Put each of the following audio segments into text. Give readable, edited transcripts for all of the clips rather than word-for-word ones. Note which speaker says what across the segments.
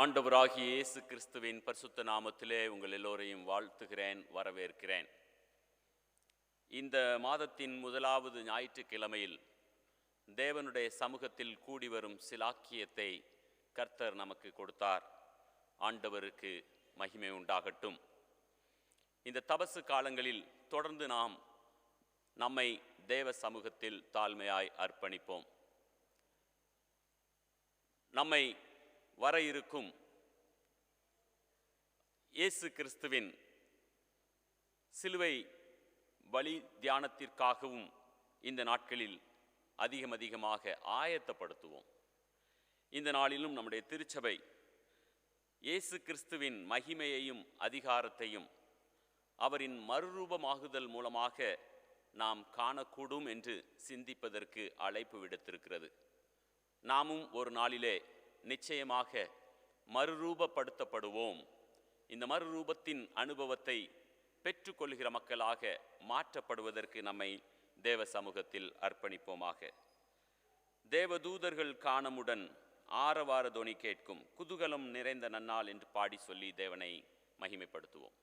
Speaker 1: ஆண்டவராகிய இயேசு கிறிஸ்துவின் பரிசுத்த நாமத்திலே உங்கள் எல்லோரையும் வாழ்த்துகிறேன், வரவேற்கிறேன். இந்த மாதத்தின் முதலாவது ஞாயிற்றுக்கிழமையில் தேவனுடைய சமூகத்தில் கூடி வரும் சிலாக்கியத்தை கர்த்தர் நமக்கு கொடுத்தார். ஆண்டவருக்கு மகிமை உண்டாகட்டும். இந்த தபசு காலங்களில் தொடர்ந்து நாம் நம்மை தேவ சமூகத்தில் தாழ்மையாய் அர்ப்பணிப்போம். நம்மை வர இருக்கும் இயேசு கிறிஸ்துவின் சிலுவை பலி தியானத்திற்காகவும் இந்த நாட்களில் அதிகமாக ஆயத்தப்படுத்துவோம். இந்த நாளிலும் நம்முடைய திருச்சபை இயேசு கிறிஸ்துவின் மகிமையையும் அதிகாரத்தையும் அவரின் மறுரூபமாகுதல் மூலமாக நாம் காணக்கூடும் என்று சிந்திப்பதற்கு அழைப்பு விடுத்திருக்கிறது. நாமும் ஒரு நாளிலே நிச்சயமாக மறுரூபப்படுத்தப்படுவோம். இந்த மறுரூபத்தின் அனுபவத்தை பெற்றுக்கொள்கிற மக்களாக மாற்றப்படுவதற்கு நம்மை தேவ சமூகத்தில் அர்ப்பணிப்போமாக. தேவதூதர்கள் காணமுடன் ஆரவார தொனி கேட்கும் குதூகலம் நிறைந்த நன்னாள் என்று பாடி சொல்லி தேவனை மகிமைப்படுத்துவோம்.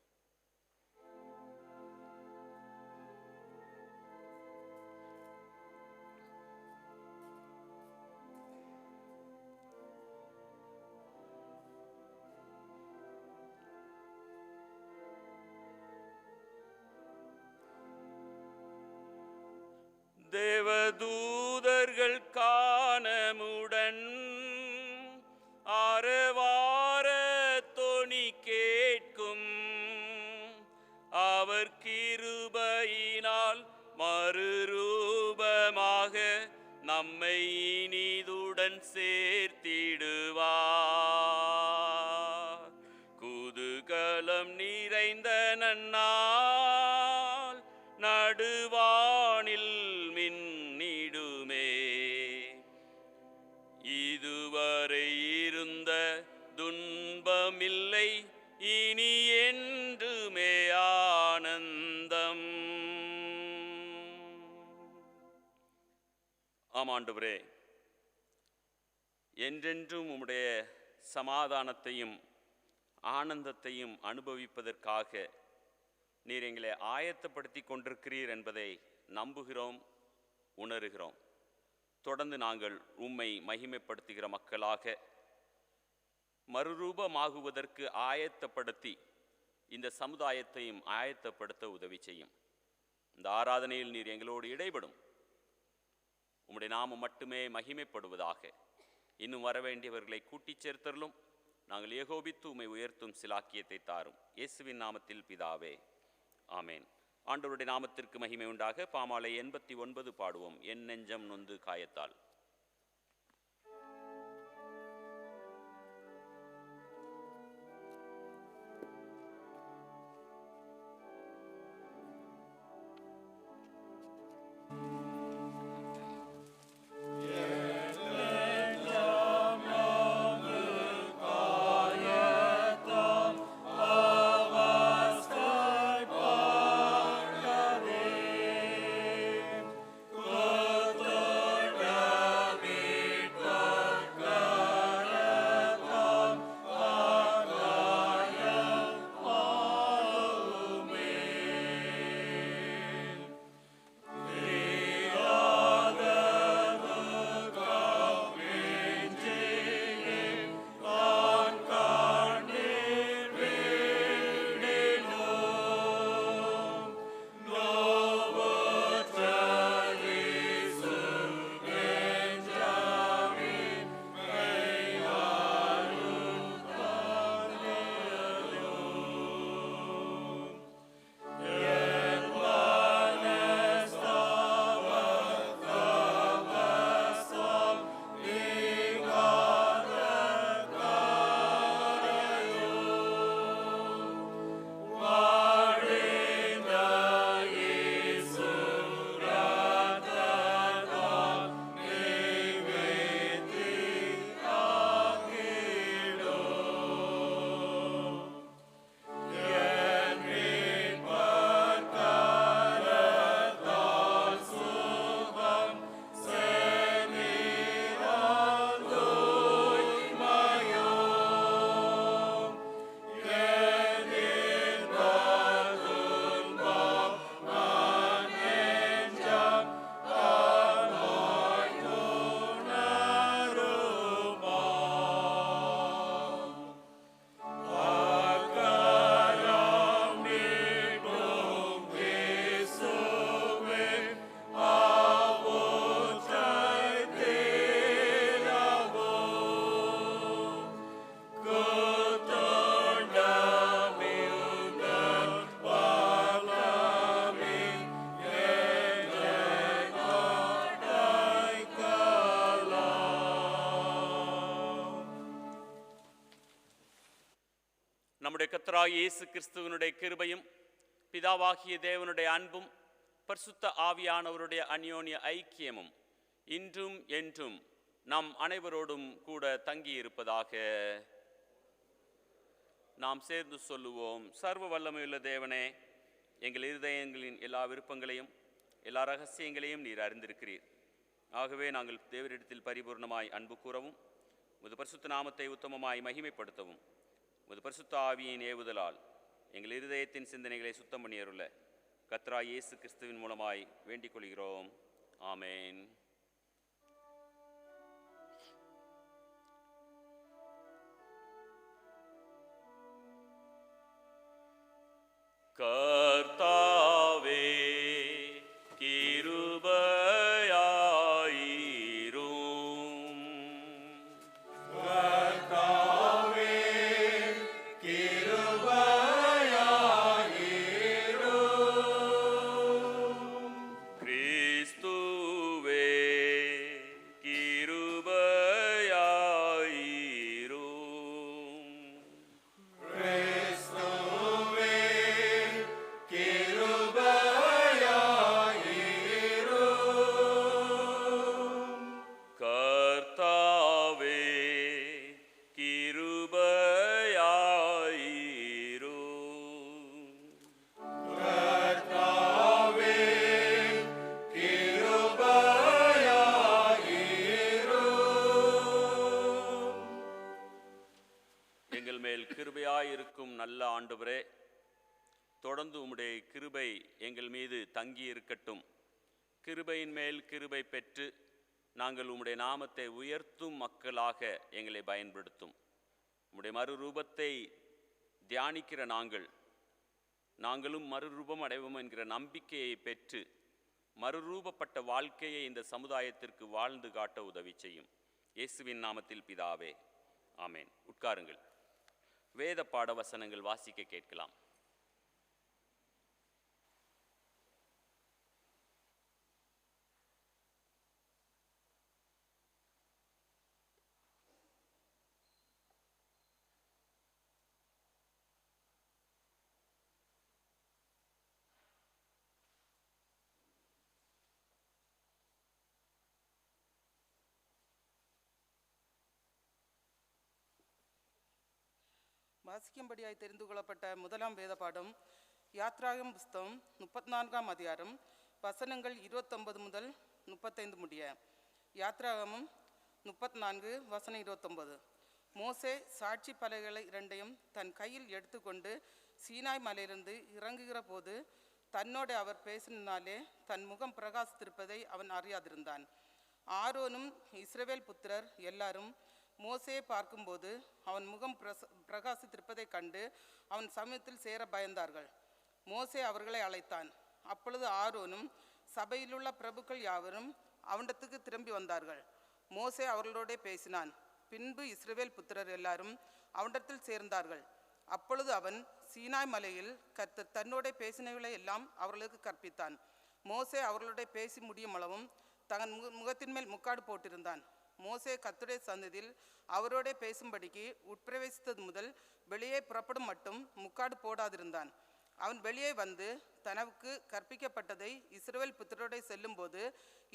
Speaker 1: தேவதூதர்கள் காணமுடன் ஆரவார தொனி கேட்கும், அவர் கிருபையினால் மறுரூபமாக நம்மை இனிதுடன் சேர்த்திடுவார். குதூகலம் நிறைந்த நன்னாள் நடுவானில் மின்னிடுமே. இதுவரை இருந்த துன்பமில்லை, இனி என்றுமே ஆனந்தம். ஆமாண்டவரே, என்றென்றும் உம்முடைய சமாதானத்தையும் ஆனந்தத்தையும் அனுபவிப்பதற்காக நீர் எங்களை ஆயத்தப்படுத்தி கொண்டிருக்கிறீர் என்பதை நம்புகிறோம், உணர்கிறோம். தொடர்ந்து நாங்கள் உம்மை மகிமைப்படுத்துகிற மக்களாக மறுரூபமாகுவதற்கு ஆயத்தப்படுத்தி இந்த சமுதாயத்தையும் ஆயத்தப்படுத்த உதவி செய்யும். இந்த ஆராதனையில் நீர் எங்களோடு இடைபடும். உம்முடைய நாமம் மட்டுமே மகிமைப்படுவதாக. இன்னும் வரவேண்டியவர்களை கூட்டிச் சேர்த்தருளும். நாங்கள் ஏகோபித்து உம்மை உயர்த்தும் சிலாக்கியத்தை தாரும். இயேசுவின் நாமத்தில் பிதாவே, ஆமேன். ஆண்டவருடைய நாமத்திற்கு மகிமை உண்டாக. பாமாலை 89 பாடுவோம். என் நெஞ்சம் நொந்து காயத்தால்.
Speaker 2: God
Speaker 1: கர்த்தராகிய இயேசு கிறிஸ்துவினுடைய கிருபையும் பிதாவாகிய தேவனுடைய அன்பும் பரிசுத்த ஆவியானவருடைய அந்யோன்ய ஐக்கியமும் இன்றும் என்றும் நம் அனைவரோடும் கூட தங்கியிருப்பதாக. நாம் சேர்ந்து சொல்லுவோம். சர்வ வல்லமையுள்ள தேவனே, எங்கள் இருதயங்களின் எல்லா விருப்பங்களையும் எல்லா ரகசியங்களையும் நீர் அறிந்திருக்கிறீர். ஆகவே நாங்கள் தேவரிடத்தில் பரிபூர்ணமாய் அன்பு கூறவும் உமது பரிசுத்த நாமத்தை உத்தமமாய் மகிமைப்படுத்தவும் உமது பரிசுத்த ஆவியின் ஏவுதலால் எங்கள் இருதயத்தின் சிந்தனைகளை சுத்தம் பண்ணியருள கர்த்தராகிய இயேசு கிறிஸ்துவின் மூலமாய் வேண்டிக் கொள்கிறோம். ஆமேன். கர்த்தாவே நல்ல ஆண்டவரே, தொடர்ந்து உம்முடைய கிருபை எங்கள் மீது தங்கி இருக்கட்டும். கிருபையின் மேல் கிருபை பெற்று நாங்கள் உம்முடைய நாமத்தை உயர்த்தும் மக்களாக எங்களை பயன்படுத்தும். உம்முடைய மறுரூபத்தை தியானிக்கிற நாங்களும் மறுரூபம் அடைவோம் என்கிற நம்பிக்கையை பெற்று மறுரூபப்பட்ட வாழ்க்கையை இந்த சமுதாயத்திற்கு வாழ்ந்து காட்ட உதவி செய்யும். இயேசுவின் நாமத்தில் பிதாவே, ஆமேன். உட்காருங்கள். வேத பாட வசனங்கள் வாசிக்க கேட்கலாம்.
Speaker 2: வாசிக்கும்படியாய் தெரிந்து கொள்ளப்பட்ட முதலாம் வேத பாடம் யாத்ராகம் புஸ்தகம் 34ஆம் அதிகாரம் வசனங்கள் 29 முதல் 35 முடிய. யாத்ராகமும் 34 வசனம் 29. மோசே சாட்சி பலகைகளை இரண்டையும் தன் கையில் எடுத்துக்கொண்டு சீனாய் மலையிலிருந்து இறங்குகிற போது தன்னோடு அவர் பேசினாலே தன் முகம் பிரகாசித்திருப்பதை அவன் அறியாதிருந்தான். ஆரோனும் இஸ்ரவேல் புத்திரர் எல்லாரும் மோசே பார்க்கும்போது அவன் முகம் பிரகாசித்திருப்பதை கண்டு அவன் சமூகத்தில் சேர பயந்தார்கள். மோசே அவர்களை அழைத்தான். அப்பொழுது ஆரோனும் சபையிலுள்ள பிரபுக்கள் யாவரும் அவனிடத்துக்கு திரும்பி வந்தார்கள். மோசே அவர்களோட பேசினான். பின்பு இஸ்ரவேல் புத்திரர் எல்லாரும் அவனிடத்தில் சேர்ந்தார்கள். அப்பொழுது அவன் சீனாய் மலையில் கர்த்தர் தன்னோட பேசினவர்களை எல்லாம் அவர்களுக்கு கற்பித்தான். மோசே அவர்களோட பேசி முடியும் அளவும் தன் முகத்தின் மேல் முக்காடு போட்டிருந்தான். மோசே கர்த்தருடைய சந்நிதியில் அவரோட பேசும்படிக்கு உட்பிரவேசித்தது முதல் வெளியே புறப்படும் மட்டும் முக்காடு போடாதிருந்தான். அவன் வெளியே வந்து தனக்கு கற்பிக்கப்பட்டதை இஸ்ரவேல் புத்திரரோட செல்லும்போது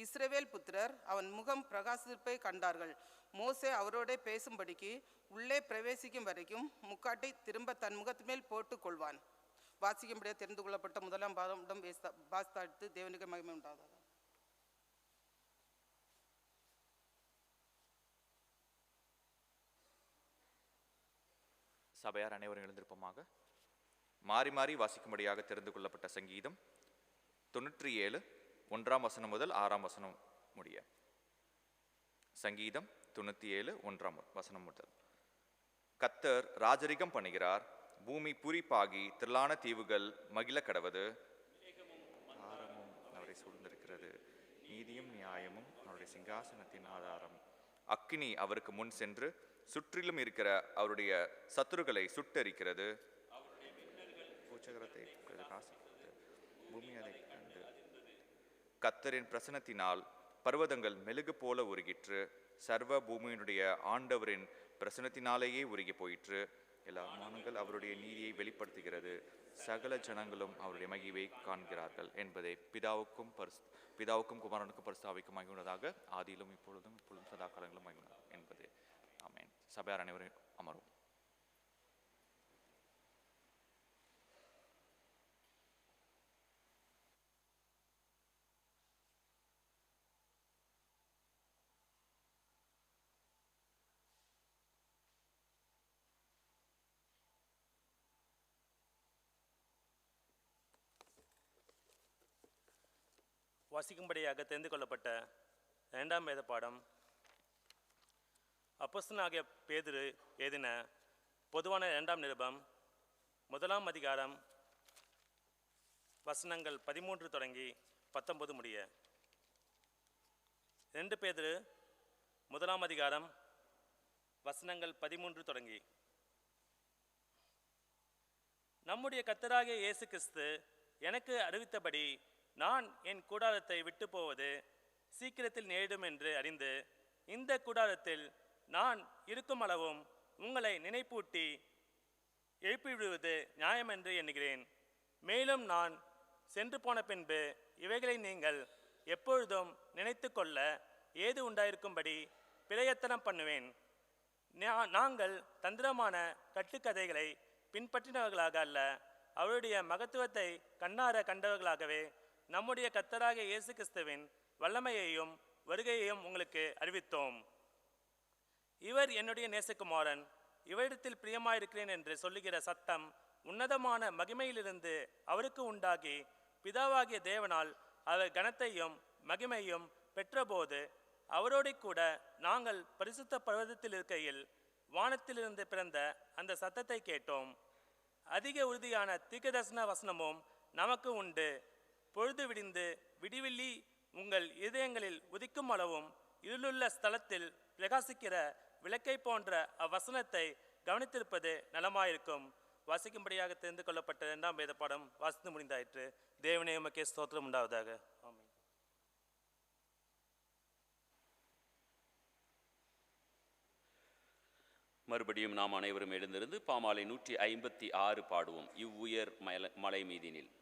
Speaker 2: இஸ்ரவேல் புத்திரர் அவன் முகம் பிரகாசிப்பை கண்டார்கள். மோசே அவரோட பேசும்படிக்கு உள்ளே பிரவேசிக்கும் வரைக்கும் முக்காட்டை திரும்ப தன் முகத்தின் மேல் போட்டுக் கொள்வான். வாசிக்கும்படியாக தெரிந்து கொள்ளப்பட்ட முதலாம் பாடம் வாசித்து தேவனுக்கு மகிமை உண்டாதாக.
Speaker 3: சபையார் அனைவரும் எழுந்திருப்போமாக. மாறி மாறி வாசிக்கும்படியாக தெரிந்து கொள்ளப்பட்ட சங்கீதம் 97 1ஆம் வசனம் முதல் 6ஆம் வசனம் முடிய. சங்கீதம் 97 1ஆம் வசனம் முதல். கர்த்தர் ராஜரிகம் பண்ணுகிறார், பூமி பூரிப்பாகி திரளான தீவுகள் மகிழ கடவது. ஆரமும் அவரை சூழ்ந்திருக்கிறது, நீதியும் நியாயமும் அவருடைய சிங்காசனத்தின் ஆதாரம். அக்கினி அவருக்கு முன் சென்று சுற்றிலும் இருக்கிற அவருடைய சத்துருக்களை சுட்டரிக்கிறது. பூமி அதை கண்டு கர்த்தரின் பிரசனத்தினால் பர்வதங்கள் மெழுகு போல உருகிற்று. சர்வ பூமியினுடைய ஆண்டவரின் பிரசனத்தினாலேயே உருகி போயிற்று. எல்லா மானங்கள் அவருடைய நீதியை வெளிப்படுத்துகிறது. சகல ஜனங்களும் அவருடைய மகிழ்வை காண்கிறார்கள் என்பதை பிதாவுக்கும் குமாரனுக்கும் பரிசுத்த ஆவிக்கும் மகிழ்ந்ததாக, ஆதியிலும் இப்பொழுதும் சதா காலங்களும் மகிழ்ந்ததாக என்பது. ஆமென். சபையார் அனைவரும் அமரும்.
Speaker 4: வாசிக்கும்படியாக தெரிந்து கொள்ளப்பட்ட 2ஆம் வேத பாடம் அப்போஸ்தலனாகிய பேதுரு எழுதின பொதுவான 2ஆம் நிருபம் 1ஆம் அதிகாரம் வசனங்கள் 13 தொடங்கி 19 முடிய. 2 பேதுரு 1ஆம் அதிகாரம் வசனங்கள் 13 தொடங்கி. நம்முடைய கர்த்தராகிய இயேசு கிறிஸ்து எனக்கு அறிவித்தபடி நான் என் கூடாரத்தை விட்டு போவது சீக்கிரத்தில் நேரிடும் என்று அறிந்து, இந்த கூடாரத்தில் நான் இருக்கும் அளவும் உங்களை நினைப்பூட்டி எழுப்பிவிடுவது நியாயம் என்று எண்ணுகிறேன். மேலும் நான் சென்று போன பின்பு இவைகளை நீங்கள் எப்பொழுதும் நினைத்து கொள்ள ஏது உண்டாயிருக்கும்படி பிரயத்தனம் பண்ணுவேன். நாங்கள் தந்திரமான கட்டுக்கதைகளை பின்பற்றினவர்களாக அல்ல, அவருடைய மகத்துவத்தை கண்ணார கண்டவர்களாகவே நம்முடைய கர்த்தராகிய இயேசு கிறிஸ்துவின் வல்லமையையும் வருகையையும் உங்களுக்கு அறிவித்தோம். இவர் என்னுடைய நேசகுமாரன், இவரிடத்தில் பிரியமாயிருக்கிறேன் என்று சொல்லுகிற சத்தம் உன்னதமான மகிமையிலிருந்து அவருக்கு உண்டாகி, பிதாவாகிய தேவனால் அவர் கனத்தையும் மகிமையும் பெற்றபோது அவரோடு கூட நாங்கள் பரிசுத்த பர்வதத்தில் இருக்கையில் வானத்திலிருந்து பிறந்த அந்த சத்தத்தை கேட்டோம். அதிக உறுதியான தீர்க்கதரிசன வசனமும் நமக்கு உண்டு. பொழுது விடிந்து விடிவெள்ளி உங்கள் இதயங்களில் உதிக்கும் அளவும் இருளுள்ள ஸ்தலத்தில் பிரகாசிக்கிற விளக்கை போன்ற அவ்வசனத்தை கவனித்திருப்பது நலமாயிருக்கும். வாசிக்கும்படியாக தெரிந்து கொள்ளப்பட்ட 2ஆம் வேத பாடம் வாசித்து முடிந்தாயிற்று. தேவனே உமக்கே ஸ்தோத்திரம் உண்டாவதாக. ஆமென்.
Speaker 1: மறுபடியும் நாம் அனைவரும் எழுந்திருந்து பாமாலை 156 பாடுவோம். இவ்வுயர் மலை மீதினில்.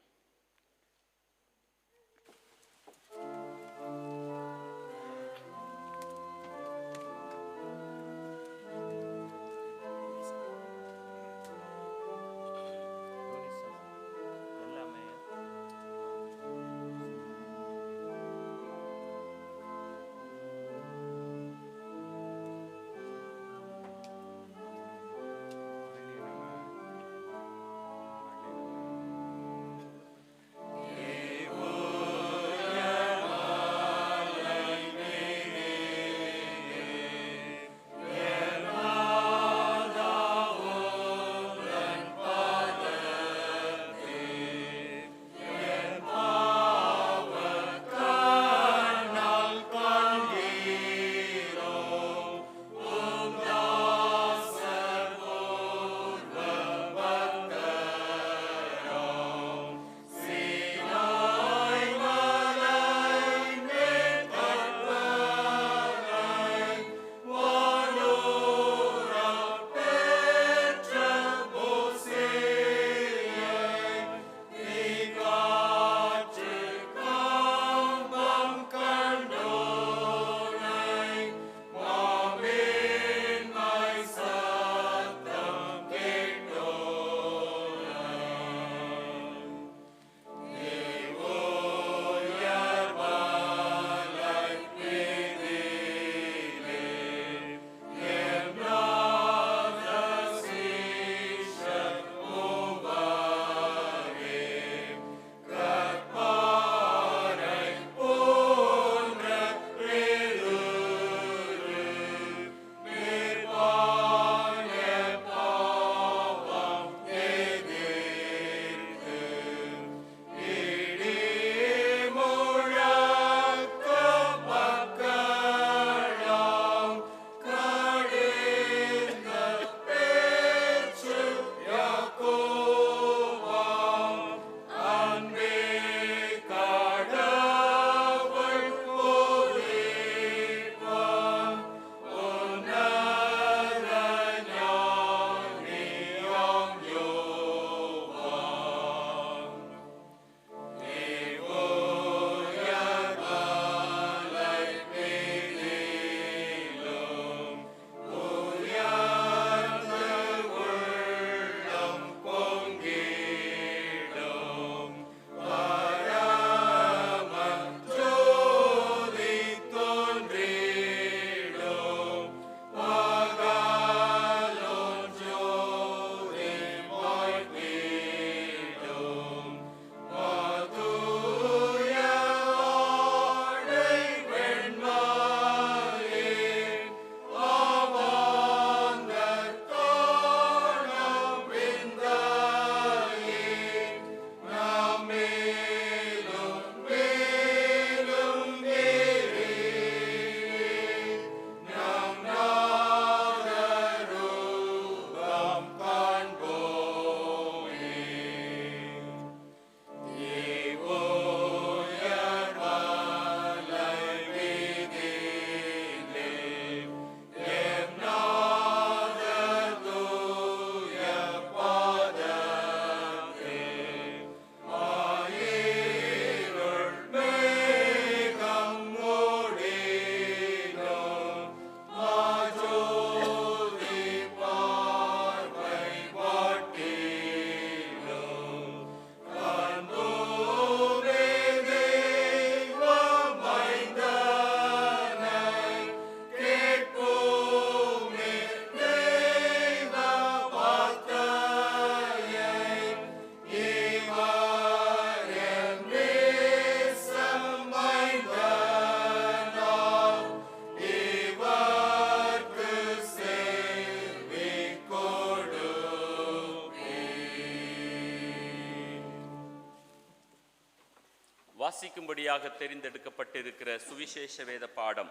Speaker 1: வாசிக்கும்படியாக தெரிந்தெடுக்கப்பட்டிருக்கிற சுவிசேஷ வேத பாடம்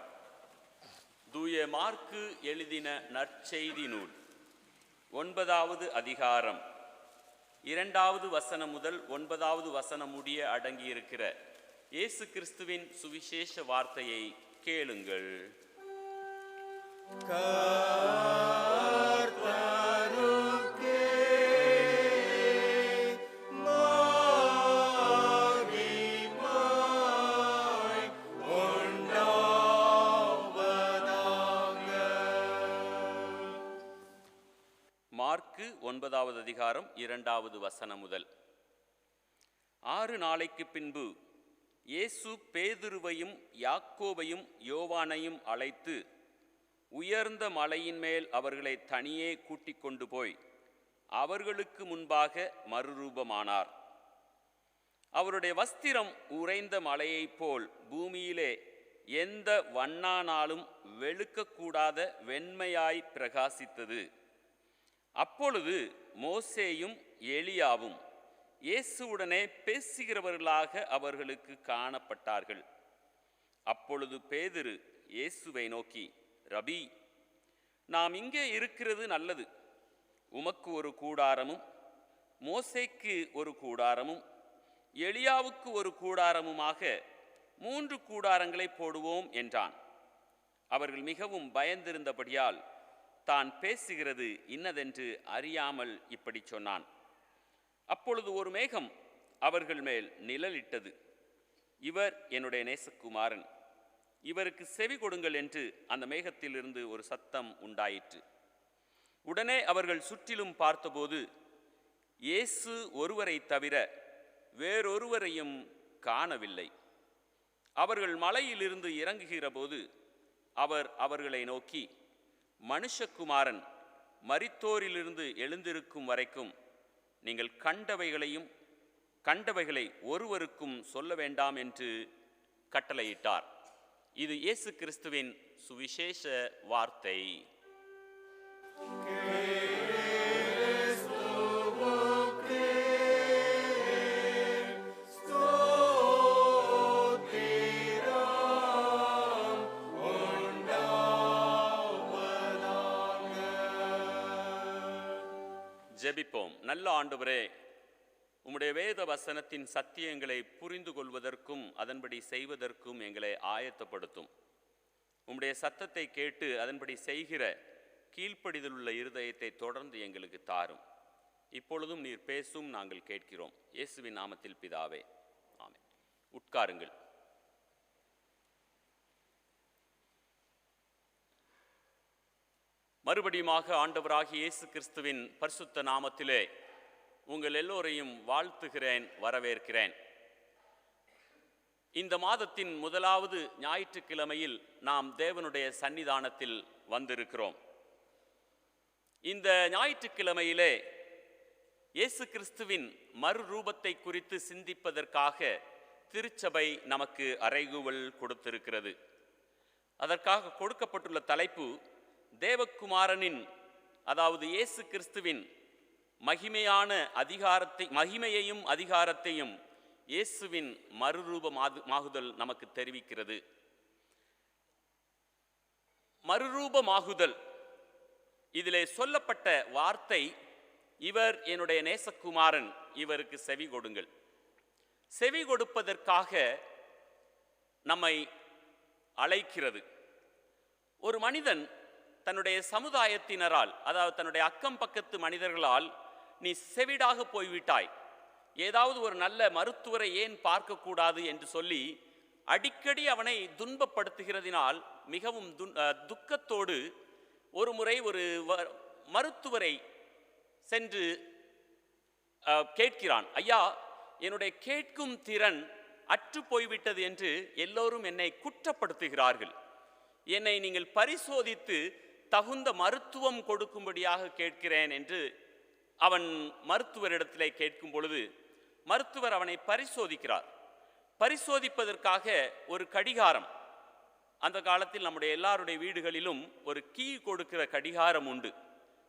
Speaker 1: தூய மார்க்கு எழுதின நற்செய்தி நூல் 9வது அதிகாரம் 2வது வசனம் முதல் 9வது வசனம் முடிய அடங்கியிருக்கிற இயேசு கிறிஸ்துவின் சுவிசேஷ வார்த்தையை கேளுங்கள். மார்க்கு 9வது அதிகாரம் 2வது வசனம் முதல். 6 நாளைக்கு பின்பு இயேசு பேதுருவையும் யாக்கோபையும் யோவானையும் அழைத்து உயர்ந்த மலையின் மேல் அவர்களை தனியே கூட்டிக் கொண்டு போய் அவர்களுக்கு முன்பாக மறுரூபமானார். அவருடைய வஸ்திரம் உறைந்த மலையைப் போல் பூமியிலே எந்த வண்ணானாலும் வெளுக்கக்கூடாத வெண்மையாய் பிரகாசித்தது. அப்பொழுது மோசேயும் எலியாவும் இயேசுவுடனே பேசுகிறவர்களாக அவர்களுக்கு காணப்பட்டார்கள். அப்பொழுது பேதுரு இயேசுவை நோக்கி, ரபி, நாம் இங்கே இருக்கிறது நல்லது. உமக்கு ஒரு கூடாரமும் மோசேக்கு ஒரு கூடாரமும் எலியாவுக்கு ஒரு கூடாரமுமாக 3 கூடாரங்களை போடுவோம் என்றான். அவர்கள் மிகவும் பயந்திருந்தபடியால் தான் பேசுகிறது இன்னதென்று அறியாமல் இப்படி சொன்னான். அப்பொழுது ஒரு மேகம் அவர்கள் மேல் நிழலிட்டது. இவர் என்னுடைய நேசகுமாரன், இவருக்கு செவி கொடுங்கள் என்று அந்த மேகத்திலிருந்து ஒரு சத்தம் உண்டாயிற்று. உடனே அவர்கள் சுற்றிலும் பார்த்தபோது இயேசு ஒருவரை தவிர வேறொருவரையும் காணவில்லை. அவர்கள் மலையிலிருந்து இறங்குகிற போது அவர் அவர்களை நோக்கி, மனுஷகுமாரன் மரித்தோரிலிருந்து எழுந்திருக்கும் வரைக்கும் நீங்கள் கண்டவைகளை ஒருவருக்கும் சொல்ல வேண்டாம் என்று கட்டளையிட்டார். இது இயேசு கிறிஸ்துவின் சுவிசேஷ வார்த்தை. ஜெபிப்போம். நல்ல ஆண்டவரே, உம்முடைய வேத வசனத்தின் சத்தியங்களை புரிந்து கொள்வதற்கும் அதன்படி செய்வதற்கும் எங்களை ஆயத்தப்படுத்தும். உம்முடைய சத்தத்தை கேட்டு அதன்படி செய்கிற கீழ்ப்படிதலுள்ள இருதயத்தை தொடர்ந்து எங்களுக்கு தாரும். இப்பொழுதும் நீர் பேசும், நாங்கள் கேட்கிறோம். இயேசுவின் நாமத்தில் பிதாவே, ஆமென். உட்காருங்கள். மறுபடியுமாக ஆண்டவராகிய இயேசு கிறிஸ்துவின் பரிசுத்த நாமத்திலே உங்கள் எல்லோரையும் வாழ்த்துகிறேன், வரவேற்கிறேன். இந்த மாதத்தின் 1வது ஞாயிற்றுக்கிழமையில் நாம் தேவனுடைய சன்னிதானத்தில் வந்திருக்கிறோம். இந்த ஞாயிற்றுக்கிழமையிலே இயேசு கிறிஸ்துவின் மறுரூபத்தை குறித்து சிந்திப்பதற்காக திருச்சபை நமக்கு அறைகூவல் கொடுத்திருக்கிறது. அதற்காக கொடுக்கப்பட்டுள்ள தலைப்பு தேவகுமாரனின், அதாவது இயேசு கிறிஸ்துவின் மகிமையையும் அதிகாரத்தையும் இயேசுவின் மறுரூபமாகுதல் நமக்கு தெரிவிக்கிறது. மறுரூபமாகுதல், இதிலே சொல்லப்பட்ட வார்த்தை, இவர் என்னுடைய நேசகுமாரன், இவருக்கு செவி கொடுங்கள். செவி கொடுப்பதற்காக நம்மை அழைக்கிறது. ஒரு மனிதன் தன்னுடைய சமுதாயத்தினரால், அதாவது தன்னுடைய அக்கம் பக்கத்து மனிதர்களால், நீ செவிடாக போய்விட்டாய், ஏதாவது ஒரு நல்ல மருத்துவரை ஏன் பார்க்கக்கூடாது என்று சொல்லி அடிக்கடி அவனை துன்பப்படுத்துகிறதினால் மிகவும் துக்கத்தோடு ஒரு முறை ஒரு மருத்துவரை சென்று கேட்கிறான். ஐயா, என்னுடைய கேட்கும் திறன் அற்று போய்விட்டது என்று எல்லோரும் என்னை குற்றப்படுத்துகிறார்கள். என்னை நீங்கள் பரிசோதித்து தகுந்த மருத்துவம் கொடுக்கும்படியாக கேட்கிறேன் என்று அவன் மருத்துவரிடத்திலே கேட்கும் பொழுது மருத்துவர் அவனை பரிசோதிக்கிறார். பரிசோதிப்பதற்காக ஒரு கடிகாரம், அந்த காலத்தில் நம்முடைய எல்லாருடைய வீடுகளிலும் ஒரு கீ கொடுக்கிற கடிகாரம் உண்டு.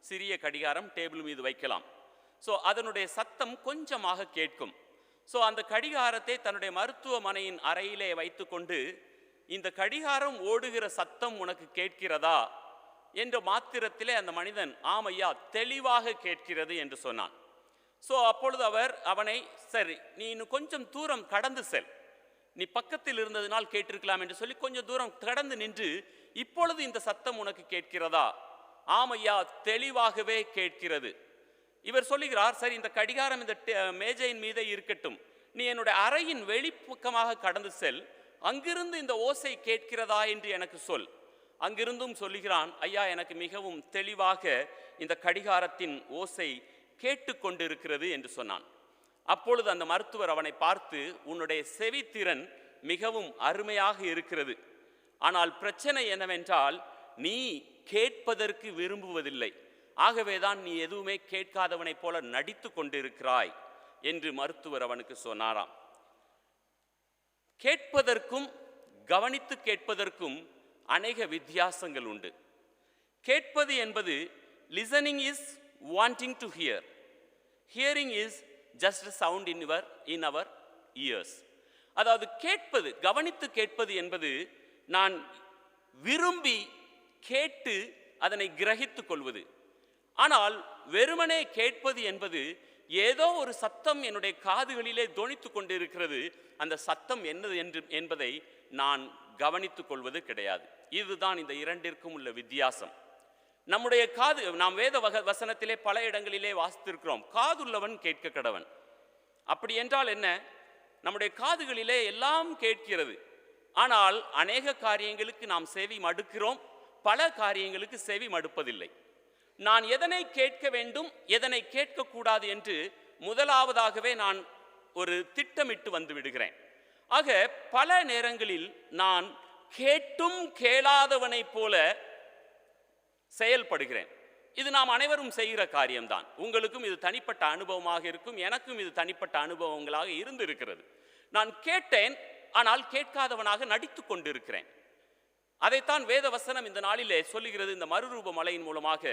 Speaker 1: சிறிய கடிகாரம், டேபிள் மீது வைக்கலாம். ஸோ அதனுடைய சத்தம் கொஞ்சமாக கேட்கும். ஸோ அந்த கடிகாரத்தை தன்னுடைய மருத்துவமனையின் அறையிலே வைத்துக்கொண்டு, இந்த கடிகாரம் ஓடுகிற சத்தம் உனக்கு கேட்கிறதா என்ற மாத்திரத்திலே அந்த மனிதன் ஆமையா தெளிவாக கேட்கிறது என்று சொன்னான். ஸோ அப்பொழுது அவனை, சரி நீ இன்னும் கொஞ்சம் தூரம் கடந்து செல், நீ பக்கத்தில் இருந்ததினால் கேட்டிருக்கலாம் என்று சொல்லி கொஞ்சம் தூரம் கடந்து நின்று, இப்பொழுது இந்த சத்தம் உனக்கு கேட்கிறதா? ஆமையா தெளிவாகவே கேட்கிறது. இவர் சொல்லுகிறார், சரி இந்த கடிகாரம் இந்த மேஜையின் மீதே இருக்கட்டும், நீ என்னுடைய அறையின் வெளிப்பக்கமாக கடந்து செல், அங்கிருந்து இந்த ஓசை கேட்கிறதா என்று எனக்கு சொல். அங்கிருந்தும் சொல்லுகிறான், ஐயா எனக்கு மிகவும் தெளிவாக இந்த கடிகாரத்தின் ஓசை கேட்டுக்கொண்டிருக்கிறது என்று சொன்னான். அப்பொழுது அந்த மருத்துவர் அவனை பார்த்து, உன்னுடைய செவித்திறன் மிகவும் அருமையாக இருக்கிறது, ஆனால் பிரச்சனை என்னவென்றால் நீ கேட்பதற்கு விரும்புவதில்லை, ஆகவேதான் நீ எதுவுமே கேட்காதவனைப் போல நடித்து கொண்டிருக்கிறாய் என்று மருத்துவர் அவனுக்கு சொன்னாராம். கேட்பதற்கும் கவனித்து கேட்பதற்கும் அநேக வித்தியாசங்கள் உண்டு. கேட்பது என்பது listening is wanting to hear, hearing is just sound in our ears. அதாவது கேட்பது, கவனித்து கேட்பது என்பது நான் விரும்பி கேட்டு அதனை கிரகித்துக் கொள்வது. ஆனால் வெறுமனே கேட்பது என்பது ஏதோ ஒரு சத்தம் என்னுடைய காதுகளிலே தொனித்து கொண்டிருக்கிறது, அந்த சத்தம் என்னது என்பதை நான் கவனித்துக் கொள்வது கிடையாது. இதுதான் இந்த இரண்டிற்கும் உள்ள வித்தியாசம். நம்முடைய காது, நாம் வேத வசனத்திலே பல இடங்களிலே வாசித்திருக்கிறோம், காதுள்ளவன் கேட்க கடவன். அப்படி என்றால் என்ன? நம்முடைய காதுகளிலே எல்லாம் கேட்கிறது, ஆனால் அநேக காரியங்களுக்கு நாம் செவி மடுக்கிறோம், பல காரியங்களுக்கு செவி மடுப்பதில்லை. நான் எதனை கேட்க வேண்டும், எதனை கேட்கக்கூடாது என்று முதலாவதாகவே நான் ஒரு திட்டமிட்டு வந்து விடுகிறேன். ஆக பல நேரங்களில் நான் கேட்டும் கேளாதவனைப் போல செயல்படுகிறேன். இது நாம் அனைவரும் செய்கிற காரியம்தான். உங்களுக்கும் இது தனிப்பட்ட அனுபவமாக இருக்கும், எனக்கும் இது தனிப்பட்ட அனுபவங்களாக இருந்திருக்கிறது. நான் கேட்டேன், ஆனால் கேட்காதவனாக நடித்து கொண்டிருக்கிறேன். அதைத்தான் வேத வசனம் இந்த நாளிலே சொல்லுகிறது. இந்த மறுரூப மலையின் மூலமாக,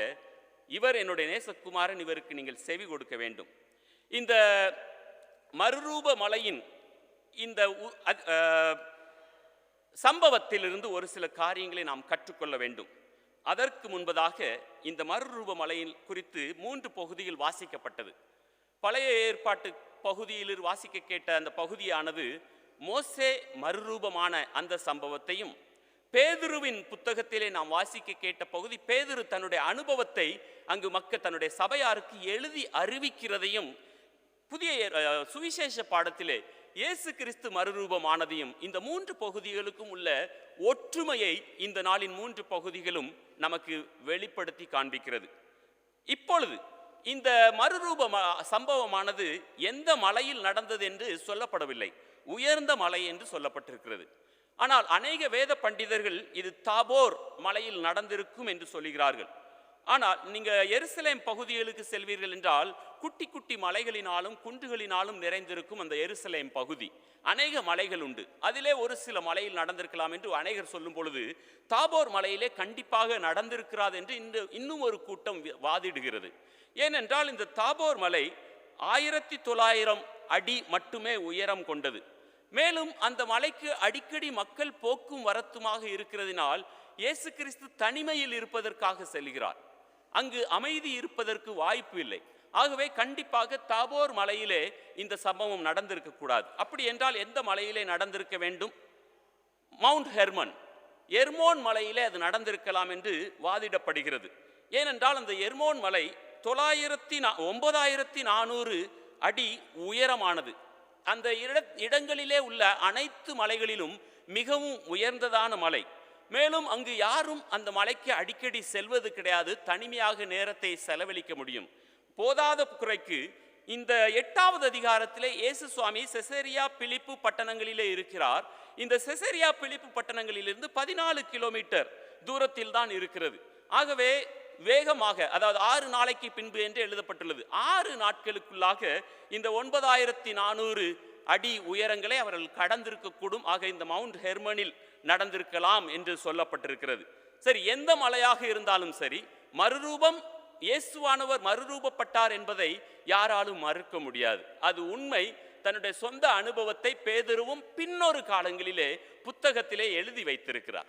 Speaker 1: இவர் என்னுடைய நேசகுமாரன், இவருக்கு நீங்கள் செவி கொடுக்க வேண்டும். இந்த மறுரூப மலையின் இந்த சம்பவத்திலிருந்து ஒரு சில காரியங்களை நாம் கற்றுக்கொள்ள வேண்டும். அதற்கு முன்பதாக இந்த மறுரூப மலையின் குறித்து 3 பகுதியில் வாசிக்கப்பட்டது. பழைய ஏற்பாட்டு பகுதியில் வாசிக்க கேட்ட அந்த பகுதியானது மோசே மறுரூபமான அந்த சம்பவத்தையும், பேதுருவின் புத்தகத்திலே நாம் வாசிக்க கேட்ட பகுதி பேதுரு தன்னுடைய அனுபவத்தை அங்கு தன்னுடைய சபையாருக்கு எழுதி அறிவிக்கிறதையும், புதிய சுவிசேஷ பாடத்திலே இயேசு கிறிஸ்து மறுரூபமானதையும், இந்த 3 பகுதிகளுக்கும் உள்ள ஒற்றுமையை இந்த நாளின் 3 பகுதிகளும் நமக்கு வெளிப்படுத்தி காண்பிக்கிறது. இப்பொழுது இந்த மறுரூப சம்பவமானது எந்த மலையில் நடந்தது என்று சொல்லப்படவில்லை, உயர்ந்த மலை என்று சொல்லப்பட்டிருக்கிறது. ஆனால் அநேக வேத பண்டிதர்கள் இது தாபோர் மலையில் நடந்திருக்கும் என்று சொல்கிறார்கள். ஆனால் நீங்கள் எருசலேம் பகுதிகளுக்கு செல்வீர்கள் என்றால் குட்டி குட்டி மலைகளினாலும் குன்றுகளினாலும் நிறைந்திருக்கும் அந்த எருசலேம் பகுதி. அநேக மலைகள் உண்டு, அதிலே ஒரு சில மலையில் நடந்திருக்கலாம் என்று அநேகர் சொல்லும் பொழுது, தாபோர் மலையிலே கண்டிப்பாக நடந்திருக்கிறது என்று இன்னும் ஒரு கூட்டம் வாதிடுகிறது. ஏனென்றால் இந்த தாபோர் மலை 1900 அடி மட்டுமே உயரம் கொண்டது. மேலும் அந்த மலைக்கு அடிக்கடி மக்கள் போக்கும் வரத்துமாக இருக்கிறதினால் இயேசு கிறிஸ்து தனிமையில் இருப்பதற்காக செல்கிறார். அங்கு அமைதி இருப்பதற்கு வாய்ப்பு இல்லை. ஆகவே கண்டிப்பாக தாபோர் மலையிலே இந்த சம்பவம் நடந்திருக்க கூடாது. அப்படி என்றால் எந்த மலையிலே நடந்திருக்க வேண்டும்? மவுண்ட் ஹெர்மன், எர்மோன் மலையிலே அது நடந்திருக்கலாம் என்று வாதிடப்படுகிறது. ஏனென்றால் அந்த எர்மோன் மலை 9400 அடி உயரமானது. அந்த இடங்களிலே உள்ள அனைத்து மலைகளிலும் மிகவும் உயர்ந்ததான மலை. மேலும் அங்கு யாரும் அந்த மலைக்கு அடிக்கடி செல்வது கிடையாது, தனிமையாக நேரத்தை செலவழிக்க முடியும். போதாத குறைக்கு இந்த 8வது அதிகாரத்திலே இயேசு சுவாமி செசரியா பிலிப்பு பட்டணங்களிலே இருக்கிறார். இந்த செசரியா பிலிப்பு பட்டணங்களிலிருந்து 14 கிலோமீட்டர் தூரத்தில் தான் இருக்கிறது. ஆகவே வேகமாக, அதாவது 6 நாளைக்கு பின்பு என்று எழுதப்பட்டுள்ளது, 6 நாட்களுக்குள்ளாக இந்த 9400 அடி உயரங்களை அவர்கள் கடந்திருக்கக்கூடும். ஆக இந்த மவுண்ட் ஹெர்மனில் நடந்திருக்கலாம் என்று சொல்லப்பட்டிருக்கிறது. சரி, எந்த மலையாக இருந்தாலும் சரி, மறுரூபம், இயேசுவானவர் மறுரூபப்பட்டார் என்பதை யாராலும் மறுக்க முடியாது. அது உண்மை. தன்னுடைய சொந்த அனுபவத்தை பேதுருவும் பின்னொரு காலங்களிலே புத்தகத்திலே எழுதி வைத்திருக்கிறார்.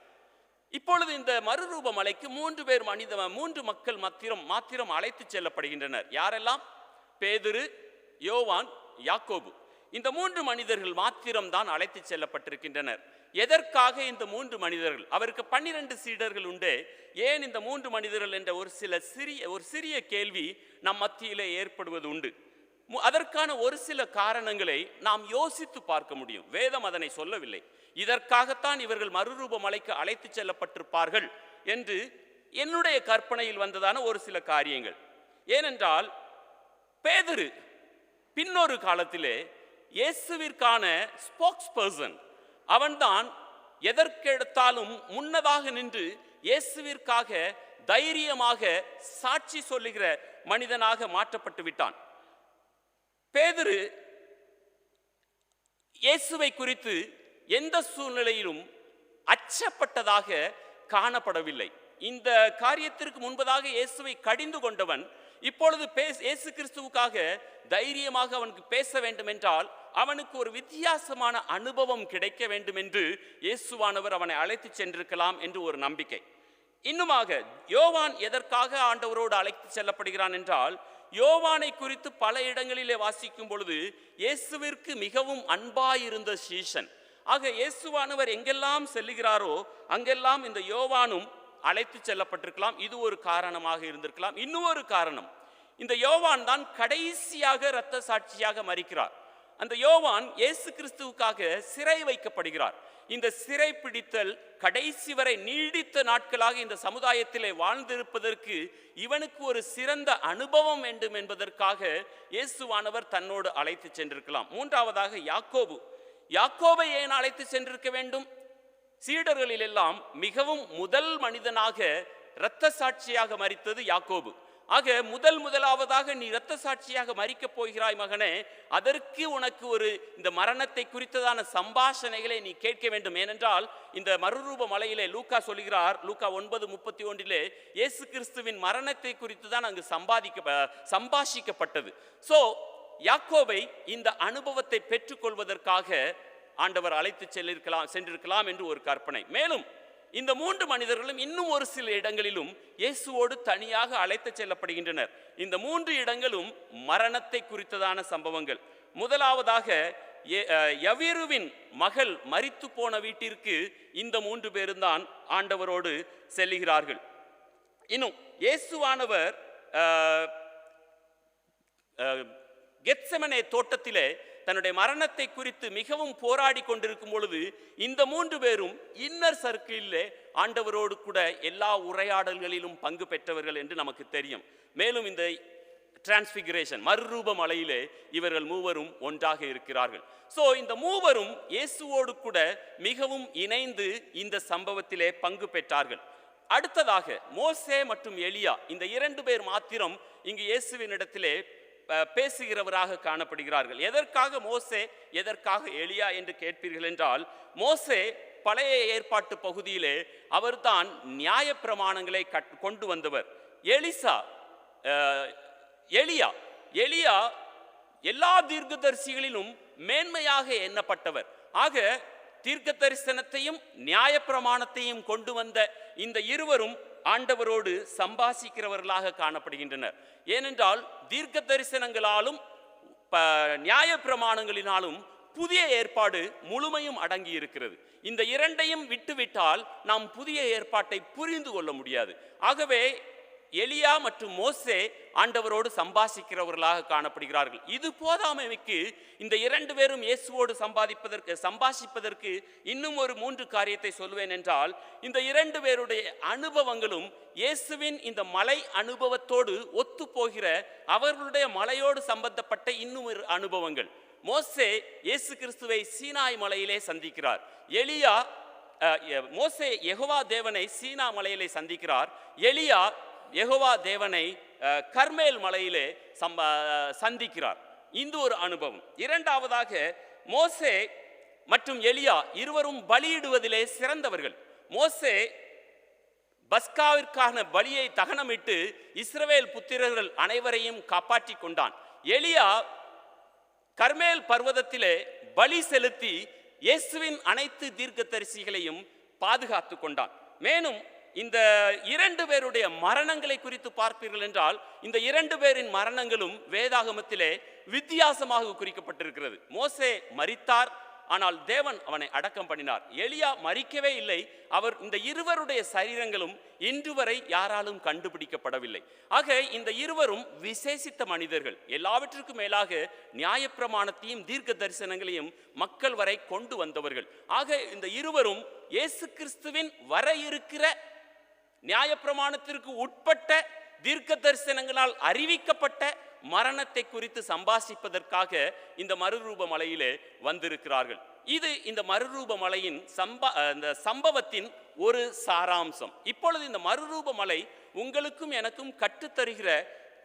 Speaker 1: இப்பொழுது இந்த மறுரூப மலைக்கு மூன்று மக்கள் மாத்திரம் அழைத்து செல்லப்படுகின்றனர். யாரெல்லாம்? பேதுரு, யோவான், யாக்கோபு. இந்த 3 மனிதர்கள் மாத்திரம்தான் அழைத்து செல்லப்பட்டிருக்கின்றனர். எதற்காக இந்த 3 மனிதர்கள்? அவருக்கு 12 சீடர்கள் உண்டு. ஏன் இந்த 3 மனிதர்கள் என்ற ஒரு சிறிய கேள்வி நம் மத்தியிலே ஏற்படுவது உண்டு. அதற்கான ஒரு சில காரணங்களை நாம் யோசித்து பார்க்க முடியும். வேதம் அதனை சொல்லவில்லை. இதற்காகத்தான் இவர்கள் மறுரூப மலைக்கு அழைத்து செல்லப்பட்டிருப்பார்கள் என்று என்னுடைய கற்பனையில் வந்ததான ஒரு சில காரியங்கள். ஏனென்றால் பேதுரு பின்னொரு காலத்திலே இயேசுவிற்கான ஸ்போக்ஸ் பர்சன். அவன்தான் எதற்கெடுத்தாலும் முன்னதாக நின்று இயேசுவிற்காக தைரியமாக சாட்சி சொல்லுகிற மனிதனாக மாற்றப்பட்டு விட்டான். பேதுரு இயேசுவை குறித்து எந்த சூழ்நிலையிலும் அச்சப்பட்டதாக காணப்படவில்லை. இந்த காரியத்திற்கு முன்பதாக இயேசுவை கடிந்து கொண்டவன் இப்பொழுது இயேசு கிறிஸ்துவுக்காக தைரியமாக அவனுக்கு பேச வேண்டும் என்றால் அவனுக்கு ஒரு வித்தியாசமான அனுபவம் கிடைக்க வேண்டும் என்று இயேசுவானவர் அவனை அழைத்து சென்றிருக்கலாம் என்று ஒரு நம்பிக்கை. இன்னுமாக யோவான் எதற்காக ஆண்டவரோடு அழைத்து செல்லப்படுகிறான் என்றால், யோவானை குறித்து பல இடங்களிலே வாசிக்கும் பொழுது இயேசுவிற்கு மிகவும் அன்பாயிருந்த சீஷன். ஆக இயேசுவானவர் எங்கெல்லாம் செல்லுகிறாரோ அங்கெல்லாம் இந்த யோவானும் அழைத்து செல்லப்பட்டிருக்கலாம். இது ஒரு காரணமாக இருந்திருக்கலாம். இன்னொரு காரணம், இந்த யோவான் தான் கடைசியாக இரத்த சாட்சியாக மரிக்கிறார். அந்த யோவான் இயேசு கிறிஸ்துவுக்காக சிறை வைக்கப்படுகிறார். இந்த சிறை பிடித்தல் கடைசி வரை நீடித்த நாட்களாக இந்த சமுதாயத்திலே வாழ்ந்திருப்பதற்கு இவனுக்கு ஒரு சிறந்த அனுபவம் வேண்டும் என்பதற்காக இயேசுவானவர் தன்னோடு அழைத்து சென்றிருக்கலாம். மூன்றாவதாக யாக்கோபை ஏன் அழைத்து சென்றிருக்க வேண்டும்? சீடர்களில் எல்லாம் மிகவும் முதல் மனிதனாக இரத்த சாட்சியாக மரித்தது யாக்கோபு. ஆக முதலாவதாக நீ இரத்த சாட்சியாக மரிக்கப் போகிறாய் மகனே, அதற்கு உனக்கு இந்த மரணத்தை குறித்ததான சம்பாஷணைகளை நீ கேட்க வேண்டும். ஏனென்றால் இந்த மறுரூப மலையிலே லூக்கா சொல்கிறார், லூக்கா 9:31 இயேசு கிறிஸ்துவின் மரணத்தை குறித்து தான் அங்கு சம்பாஷிக்கப்பட்டது. யாக்கோபை இந்த அனுபவத்தை பெற்றுக்கொள்வதற்காக ஆண்டவர் அழைத்து சென்றிருக்கலாம் என்று ஒரு கற்பனை. மேலும் இந்த 3 மனிதர்களும் இன்னும் ஒரு சில இடங்களிலும் இயேசுவோடு தனியாக அழைத்து செல்லப்படுகின்றனர். இந்த 3 இடங்களும் மரணத்தை குறித்ததான சம்பவங்கள். முதலாவதாக யவீருவின் மகள் மரித்து போன வீட்டிற்கு இந்த 3 பேரும் தான் ஆண்டவரோடு செல்லுகிறார்கள். இன்னும் இயேசுவானவர் கெத்செமனே தோட்டத்திலே தன்னுடைய மரணத்தை குறித்து மிகவும் போராடி கொண்டிருக்கும் பொழுது இந்த 3 பேரும் இன்னர் சர்க்கிளிலே ஆண்டவரோடு கூட எல்லா உரையாடல்களிலும் பங்கு பெற்றவர்கள் என்று நமக்கு தெரியும். மேலும் இந்த டிரான்ஸ்பிகரேஷன் மறுரூப மலையிலே இவர்கள் மூவரும் ஒன்றாக இருக்கிறார்கள். இந்த மூவரும் இயேசுவோடு கூட மிகவும் இணைந்து இந்த சம்பவத்திலே பங்கு பெற்றார்கள். அடுத்ததாக மோசே மற்றும் எலியா, இந்த 2 பேர் மாத்திரம் இங்கு இயேசுவின் இடத்திலே பேசுகிறவராக காணப்படுகிறார்கள். எதற்காக மோசே, எதற்காக எலியா என்று கேட்பீர்கள் என்றால், மோசே பழைய ஏற்பாட்டு பகுதியிலே அவர்தான் நியாய பிரமாணங்களை கொண்டு வந்தவர். எலியா எல்லா தீர்க்கதரிசிகளிலும் மேன்மையாக எண்ணப்பட்டவர். ஆக தீர்க்க தரிசனத்தையும் நியாய பிரமாணத்தையும் கொண்டு வந்த இந்த இருவரும் ஆண்டவரோடு சம்பாஷிக்கிறவர்களாக காணப்படுகின்றனர். ஏனென்றால் தீர்க்க தரிசனங்களாலும் நியாய பிரமாணங்களினாலும் புதிய ஏற்பாடு முழுமையும் அடங்கி இருக்கிறது. இந்த இரண்டையும் விட்டுவிட்டால் நாம் புதிய ஏற்பாட்டை புரிந்து கொள்ள முடியாது. ஆகவே எலியா மற்றும் மோசே ஆண்டவரோடு சம்பாஷிக்கிறவர்களாக காணப்படுகிறார்கள். இது போதாமைக்கு இந்த 2 பேரும் இயேசுவோடு சம்பாஷிப்பதற்கு இன்னும் ஒரு 3 காரியத்தை சொல்வேன் என்றால், இந்த 2 பேருடைய அனுபவங்களும் இயேசுவின் இந்த மலை அனுபவத்தோடு ஒத்து போகிற அவர்களுடைய மலையோடு சம்பந்தப்பட்ட இன்னும் ஒரு அனுபவங்கள். மோசே இயேசு கிறிஸ்துவை சீனாய் மலையிலே சந்திக்கிறார். மோசே யெகோவா தேவனை சீனா மலையிலே சந்திக்கிறார். எலியா யெகோவா தேவனை கர்மேல் மலையிலே சந்திக்கிறார். இந்த ஒரு அனுபவம். இரண்டாவதாக மோசே மற்றும் எலியா இருவரும் பலியிடுவதிலே சிறந்தவர்கள். மோசே பஸ்காவிற்கான பலியை தகனமிட்டு இஸ்ரவேல் புத்திரர்கள் அனைவரையும் காப்பாற்றி கொண்டான். எலியா கர்மேல் பர்வதத்திலே பலி செலுத்தி இயேசுவின் அனைத்து தீர்க்கதரிசிகளையும் பாதுகாத்து கொண்டான். மேலும் இந்த 2 பேருடைய மரணங்களை குறித்து பார்ப்பீர்கள் என்றால், இந்த 2 பேரின் மரணங்களும் வேதாகமத்திலே வித்தியாசமாக குறிக்கப்பட்டிருக்கிறது. மோசே மரித்தார், ஆனால் தேவன் அவனை அடக்கம் பண்ணினார். எலியா மரிக்கவே இல்லை. அவர் இந்த இருவருடைய சரீரங்களும் இன்று வரை யாராலும் கண்டுபிடிக்கப்படவில்லை. ஆக இந்த இருவரும் விசேஷித்த மனிதர்கள். எல்லாவற்றிற்கும் மேலாக நியாயப்பிரமாணத்தையும் தீர்க்க தரிசனங்களையும் மக்கள் வரை கொண்டு வந்தவர்கள். ஆக இந்த இருவரும் இயேசு கிறிஸ்துவின் வர இருக்கிற நியாயப்பிரமாணத்திற்கு உட்பட்ட தீர்க்க தரிசனங்களால் அறிவிக்கப்பட்ட மரணத்தை குறித்து சம்பாஷிப்பதற்காக இந்த மறுரூப மலையிலே வந்திருக்கிறார்கள். இது இந்த மறுரூப மலையின் சம்பவத்தின் ஒரு சாராம்சம். இப்பொழுது இந்த மறுரூப மலை உங்களுக்கும் எனக்கும் கற்றுத்தருகிற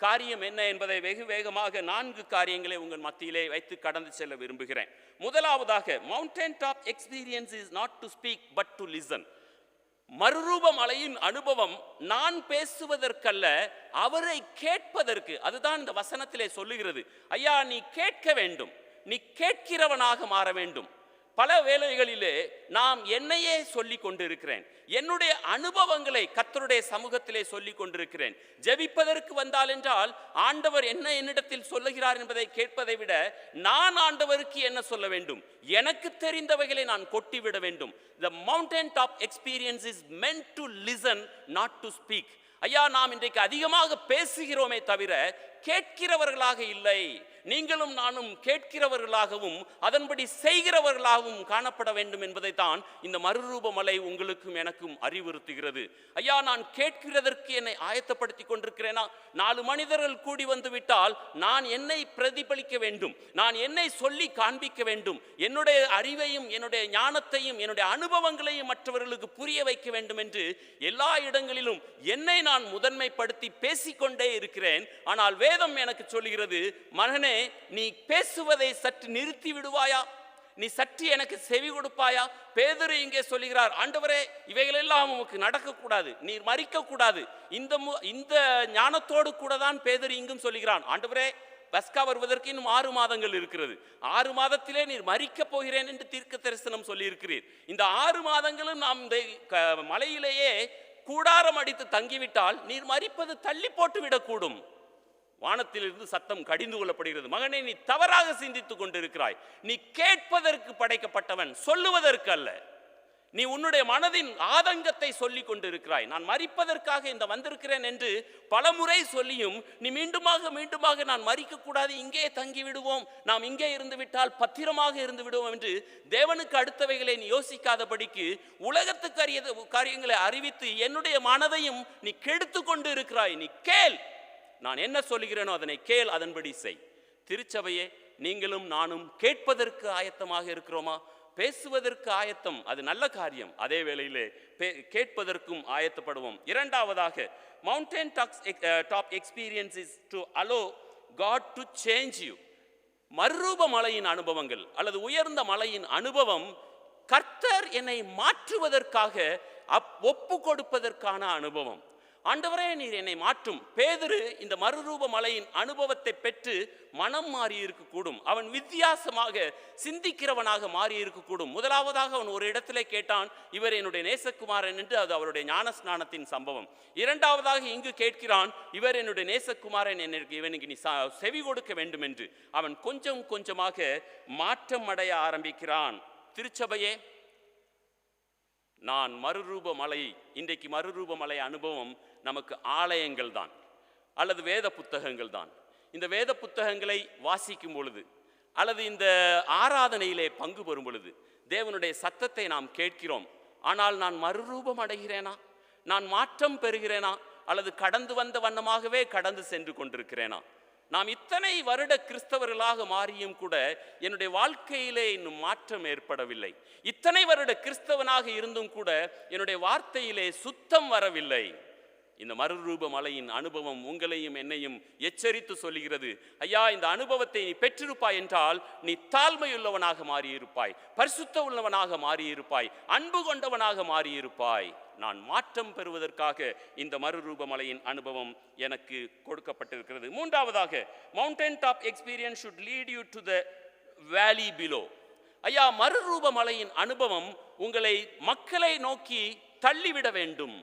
Speaker 1: காரியம் என்ன என்பதை வெகு வேகமாக 4 காரியங்களை உங்கள் மத்தியிலே வைத்து கடந்து செல்ல விரும்புகிறேன். முதலாவதாக, mountain top experience is not to speak but to listen. மறுரூப மலையின் அனுபவம் நான் பேசுவதற்கல்ல, அவரை கேட்பதற்கு. அதுதான் இந்த வசனத்திலே சொல்லுகிறது. ஐயா, நீ கேட்க வேண்டும், நீ கேட்கிறவனாக மாற வேண்டும். பல வேளைகளிலே நாம் என்னையே சொல்லி கொண்டிருக்கிறேன், என்னுடைய அனுபவங்களை கர்த்தருடைய சமூகத்திலே சொல்லி கொண்டிருக்கிறேன். ஜெபிப்பதற்கு வந்தால் என்றால் ஆண்டவர் என்ன என்னிடத்தில் சொல்லுகிறார் என்பதை கேட்பதை விட நான் ஆண்டவருக்கு என்ன சொல்ல வேண்டும், எனக்கு தெரிந்தவைகளை நான் கொட்டிவிட வேண்டும். The mountain top experience is meant to listen, not to speak. ஐயா, நாம் இன்றைக்கு அதிகமாக பேசுகிறோமே தவிர கேட்கிறவர்களாக இல்லை. நீங்களும் நானும் கேட்கிறவர்களாகவும் அதன்படி செய்கிறவர்களாகவும் காணப்பட வேண்டும் என்பதை தான் இந்த மறுரூப மலை உங்களுக்கும் எனக்கும் அறிவுறுத்துகிறது. ஐயா, நான் கேட்கிறதற்கு என்னை ஆயத்தப்படுத்தி கொண்டிருக்கிறேனா? 4 மனிதர்கள் கூடி வந்து விட்டால் நான் என்னை பிரதிபலிக்க வேண்டும், நான் என்னை சொல்லி காண்பிக்க வேண்டும், என்னுடைய அறிவையும் என்னுடைய ஞானத்தையும் என்னுடைய அனுபவங்களையும் மற்றவர்களுக்கு புரிய வைக்க வேண்டும் என்று எல்லா இடங்களிலும் என்னை நான் முதன்மைப்படுத்தி பேசிக்கொண்டே இருக்கிறேன். ஆனால் வேதம் எனக்கு சொல்கிறது, மகனே, நீ பேசுவதை சற்று நிறுத்தி விடுவாயா? நீ சற்று எனக்கு செவி கொடுப்பாயா? பேதுரு இங்கே சொல்லுகிறார், ஆண்டவரே, இவைகளெல்லாம் உமக்கு நடக்கக்கூடாது, நீர் மரிக்கக்கூடாது. இந்த ஞானத்தோடு கூட தான் பேதுரு இங்கும் சொல்லுகிறான், ஆண்டவரே, பஸ்கா வருவதற்கு இன்னும் 6 மாதங்கள் இருக்கிறது, 6 மாதத்திலே நீர் மரிக்கப் போகிறேன் என்று தீர்க்க தரிசனம் சொல்லி இருக்கிறீர். இந்த 6 மாதங்களும் நாம் இந்த மலையிலேயே கூடாரம் அடித்து தங்கிவிட்டால் நீர் மரிப்பது தள்ளி போட்டு விடக்கூடும். வானத்திலிருந்து சத்தம் கடிந்து கொள்ளப்படுகிறது, மகனே, நீ தவறாக சிந்தித்துக் கொண்டிருக்கிறாய். நீ கேட்பதற்கு படைக்கப்பட்டவன், சொல்லுவதற்கு அல்ல. நீ உன்னுடைய மனதின் ஆதங்கத்தை சொல்லி கொண்டிருக்கிறாய். நான் மரிப்பதற்காக இந்த வந்திருக்கிறேன் என்று பலமுறை சொல்லியும் நீ மீண்டுமாக நான் மரிக்கக்கூடாது, இங்கே தங்கி விடுவோம், நாம் இங்கே இருந்து விட்டால் பத்திரமாக இருந்து விடுவோம் என்று தேவனுக்கு அடுத்தவைகளை நீ யோசிக்காதபடிக்கு உலகத்துக்கு அறிய காரியங்களை அறிவித்து என்னுடைய மனதையும் நீ கெடுத்து கொண்டு இருக்கிறாய். நீ கேள், நான் என்ன சொல்லுகிறேனோ அதனை கேள், அதன்படி செய். திருச்சபையே, நீங்களும் நானும் கேட்பதற்கு ஆயத்தமாக இருக்கிறோமா? பேசுவதற்கு ஆயத்தம், அது நல்ல காரியம். அதே வேளையிலே கேட்பதற்கும் ஆயத்தப்படுவோம். இரண்டாவதாக, mountain top experience is to allow God to change you. மறுரூப மலையின் அனுபவங்கள் அல்லது உயர்ந்த மலையின் அனுபவம் கர்த்தர் என்னை மாற்றுவதற்காக ஒப்பு கொடுப்பதற்கான அனுபவம். ஆண்டவரே, நீர் என்னை மாற்றும். பேதுரு இந்த மறுரூப மலையின் அனுபவத்தை பெற்று மனம் மாறி இருக்கக்கூடும். அவன் வித்தியாசமாக சிந்திக்கிறவனாக மாறி இருக்கக்கூடும். முதலாவதாக அவன் ஒரு இடத்திலே கேட்டான், இவர் என்னுடைய நேசகுமாரன் என்று. அது அவருடைய ஞானஸ்நானத்தின் சம்பவம். இரண்டாவதாக இங்கு கேட்கிறான், இவர் என்னுடைய நேசகுமாரன், இவனுக்கு நீ செவி கொடுக்க வேண்டும் என்று. அவன் கொஞ்சம் கொஞ்சமாக மாற்றம் அடைய ஆரம்பிக்கிறான். திருச்சபையே, நான் மறுரூப மலை, இன்றைக்கு மறுரூப மலை அனுபவம் நமக்கு ஆலயங்கள் தான் அல்லது வேத புத்தகங்கள் தான். இந்த வேத புத்தகங்களை வாசிக்கும் பொழுது அல்லது இந்த ஆராதனையிலே பங்கு பெறும் பொழுது தேவனுடைய சத்தத்தை நாம் கேட்கிறோம். ஆனால் நான் மறுரூபம் அடைகிறேனா? நான் மாற்றம் பெறுகிறேனா? அல்லது கடந்து வந்த வண்ணமாகவே கடந்து சென்று கொண்டிருக்கிறேனா? நாம் இத்தனை வருட கிறிஸ்தவர்களாக மாறியும் கூட என்னுடைய வாழ்க்கையிலே இன்னும் மாற்றம் ஏற்படவில்லை. இத்தனை வருட கிறிஸ்தவனாக இருந்தும் கூட என்னுடைய வார்த்தையிலே சுத்தம் வரவில்லை. இந்த மறுரூப மலையின் அனுபவம் உங்களையும் என்னையும் எச்சரித்து சொல்லுகிறது, ஐயா, இந்த அனுபவத்தை நீ பெற்றிருப்பாய் என்றால் நீ தாழ்மையுள்ளவனாக மாறியிருப்பாய், பரிசுத்த உள்ளவனாக மாறியிருப்பாய், அன்பு கொண்டவனாக மாறியிருப்பாய். நான் மாற்றம் பெறுவதற்காக இந்த மறுரூப மலையின் அனுபவம் எனக்கு கொடுக்கப்பட்டிருக்கிறது. மூன்றாவதாக, mountain top experience should lead you to the valley below. ஐயா, மறுரூப மலையின் அனுபவம் உங்களை மக்களை நோக்கி தள்ளிவிட வேண்டும்.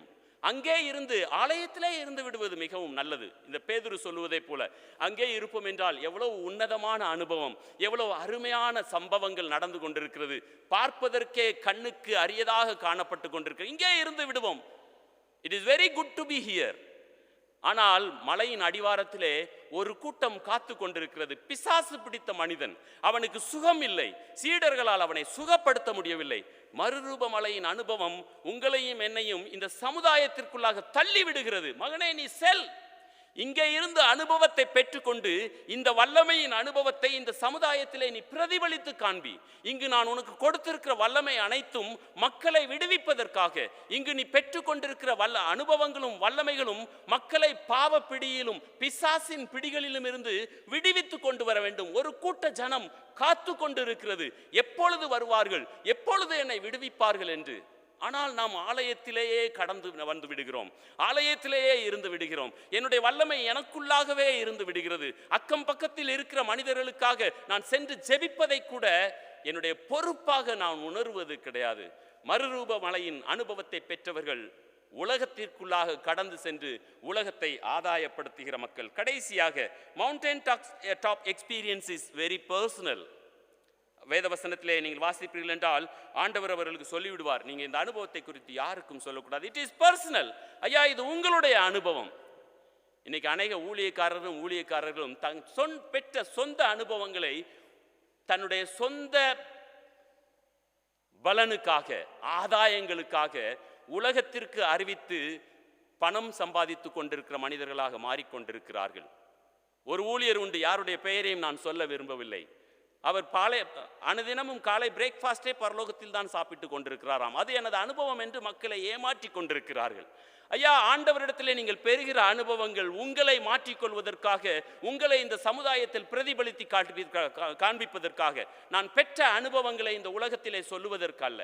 Speaker 1: அங்கே இருந்து, ஆலயத்திலே இருந்து விடுவது மிகவும் நல்லது. இந்த பேதுரு சொல்லுவதை போல அங்கே இருப்போம் என்றால் எவ்வளவு உன்னதமான அனுபவம், எவ்வளவு அருமையான சம்பவங்கள் நடந்து கொண்டிருக்கிறது, பார்ப்பதற்கே கண்ணுக்கு அரியதாக காணப்பட்டு கொண்டிருக்கிறது. இங்கே இருந்து விடுவோம். It is very good to be here. ஆனால் மலையின் அடிவாரத்திலே ஒரு கூட்டம் காத்து கொண்டிருக்கிறது. பிசாசு பிடித்த மனிதன், அவனுக்கு சுகம் இல்லை, சீடர்களால் அவனை சுகப்படுத்த முடியவில்லை. மறுரூப மலையின் அனுபவம் உங்களையும் என்னையும் இந்த சமுதாயத்திற்குள்ளாக தள்ளி விடுகிறது. மகனே, நீ செல், இங்கே இருந்து அனுபவத்தை பெற்றுக்கொண்டு இந்த வல்லமையின் அனுபவத்தை இந்த சமுதாயத்திலே நீ பிரதிபலித்து காண்பி. இங்கு நான் உனக்கு கொடுத்திருக்கிற வல்லமை அனைத்தும் மக்களை விடுவிப்பதற்காக. இங்கு நீ பெற்றுக்கொண்டிருக்கிற அனுபவங்களும் வல்லமைகளும் மக்களை பாவ பிடியிலும் பிசாசின் பிடிகளிலும் இருந்து விடுவித்து கொண்டு வர வேண்டும். ஒரு கூட்ட ஜனம் காத்து கொண்டிருக்கிறது, எப்பொழுது வருவார்கள், எப்பொழுது என்னை விடுவிப்பார்கள் என்று. ஆனால் நாம் ஆலயத்திலேயே கடந்து வந்து விடுகிறோம், ஆலயத்திலேயே இருந்து விடுகிறோம். என்னுடைய வல்லமை எனக்குள்ளாகவே இருந்து விடுகிறது. அக்கம் பக்கத்தில் இருக்கிற மனிதர்களுக்காக நான் சென்று ஜெபிப்பதை கூட என்னுடைய பொறுப்பாக நான் உணர்வது கிடையாது. மறுரூப மலையின் அனுபவத்தை பெற்றவர்கள் உலகத்திற்குள்ளாக கடந்து சென்று உலகத்தை ஆதாயப்படுத்துகிற மக்கள். கடைசியாக, mountain top experience is very personal. வேதவசனத்திலே நீங்கள் வாசிப்பீர்கள் என்றால் ஆண்டவர் அவர்களுக்கு சொல்லிவிடுவார், நீங்க இந்த அனுபவத்தை குறித்து யாருக்கும் சொல்லக்கூடாது. It is personal. ஐயா, இது உங்களுடைய அனுபவம். இன்னைக்கு அநேக ஊழியக்காரர்களும் பெற்ற சொந்த அனுபவங்களை தன்னுடைய சொந்த பலனுக்காக, ஆதாயங்களுக்காக உலகத்திற்கு அறிவித்து பணம் சம்பாதித்து கொண்டிருக்கிற மனிதர்களாக மாறிக்கொண்டிருக்கிறார்கள். ஒரு ஊழியர் உண்டு, யாருடைய பெயரையும் நான் சொல்ல விரும்பவில்லை. அவர் அனுதினமும் காலை பிரேக்ஃபாஸ்டே பரலோகத்தில் தான் சாப்பிட்டு கொண்டிருக்கிறாராம். அது எனது அனுபவம் என்று மக்களை ஏமாற்றி கொண்டிருக்கிறார்கள். ஐயா, ஆண்டவரிடத்திலே நீங்கள் பெறுகிற அனுபவங்கள் உங்களை மாற்றிக்கொள்வதற்காக, உங்களை இந்த சமுதாயத்தில் பிரதிபலித்து காண்பிப்பதற்காக. நான் பெற்ற அனுபவங்களை இந்த உலகத்திலே சொல்லுவதற்கல்ல.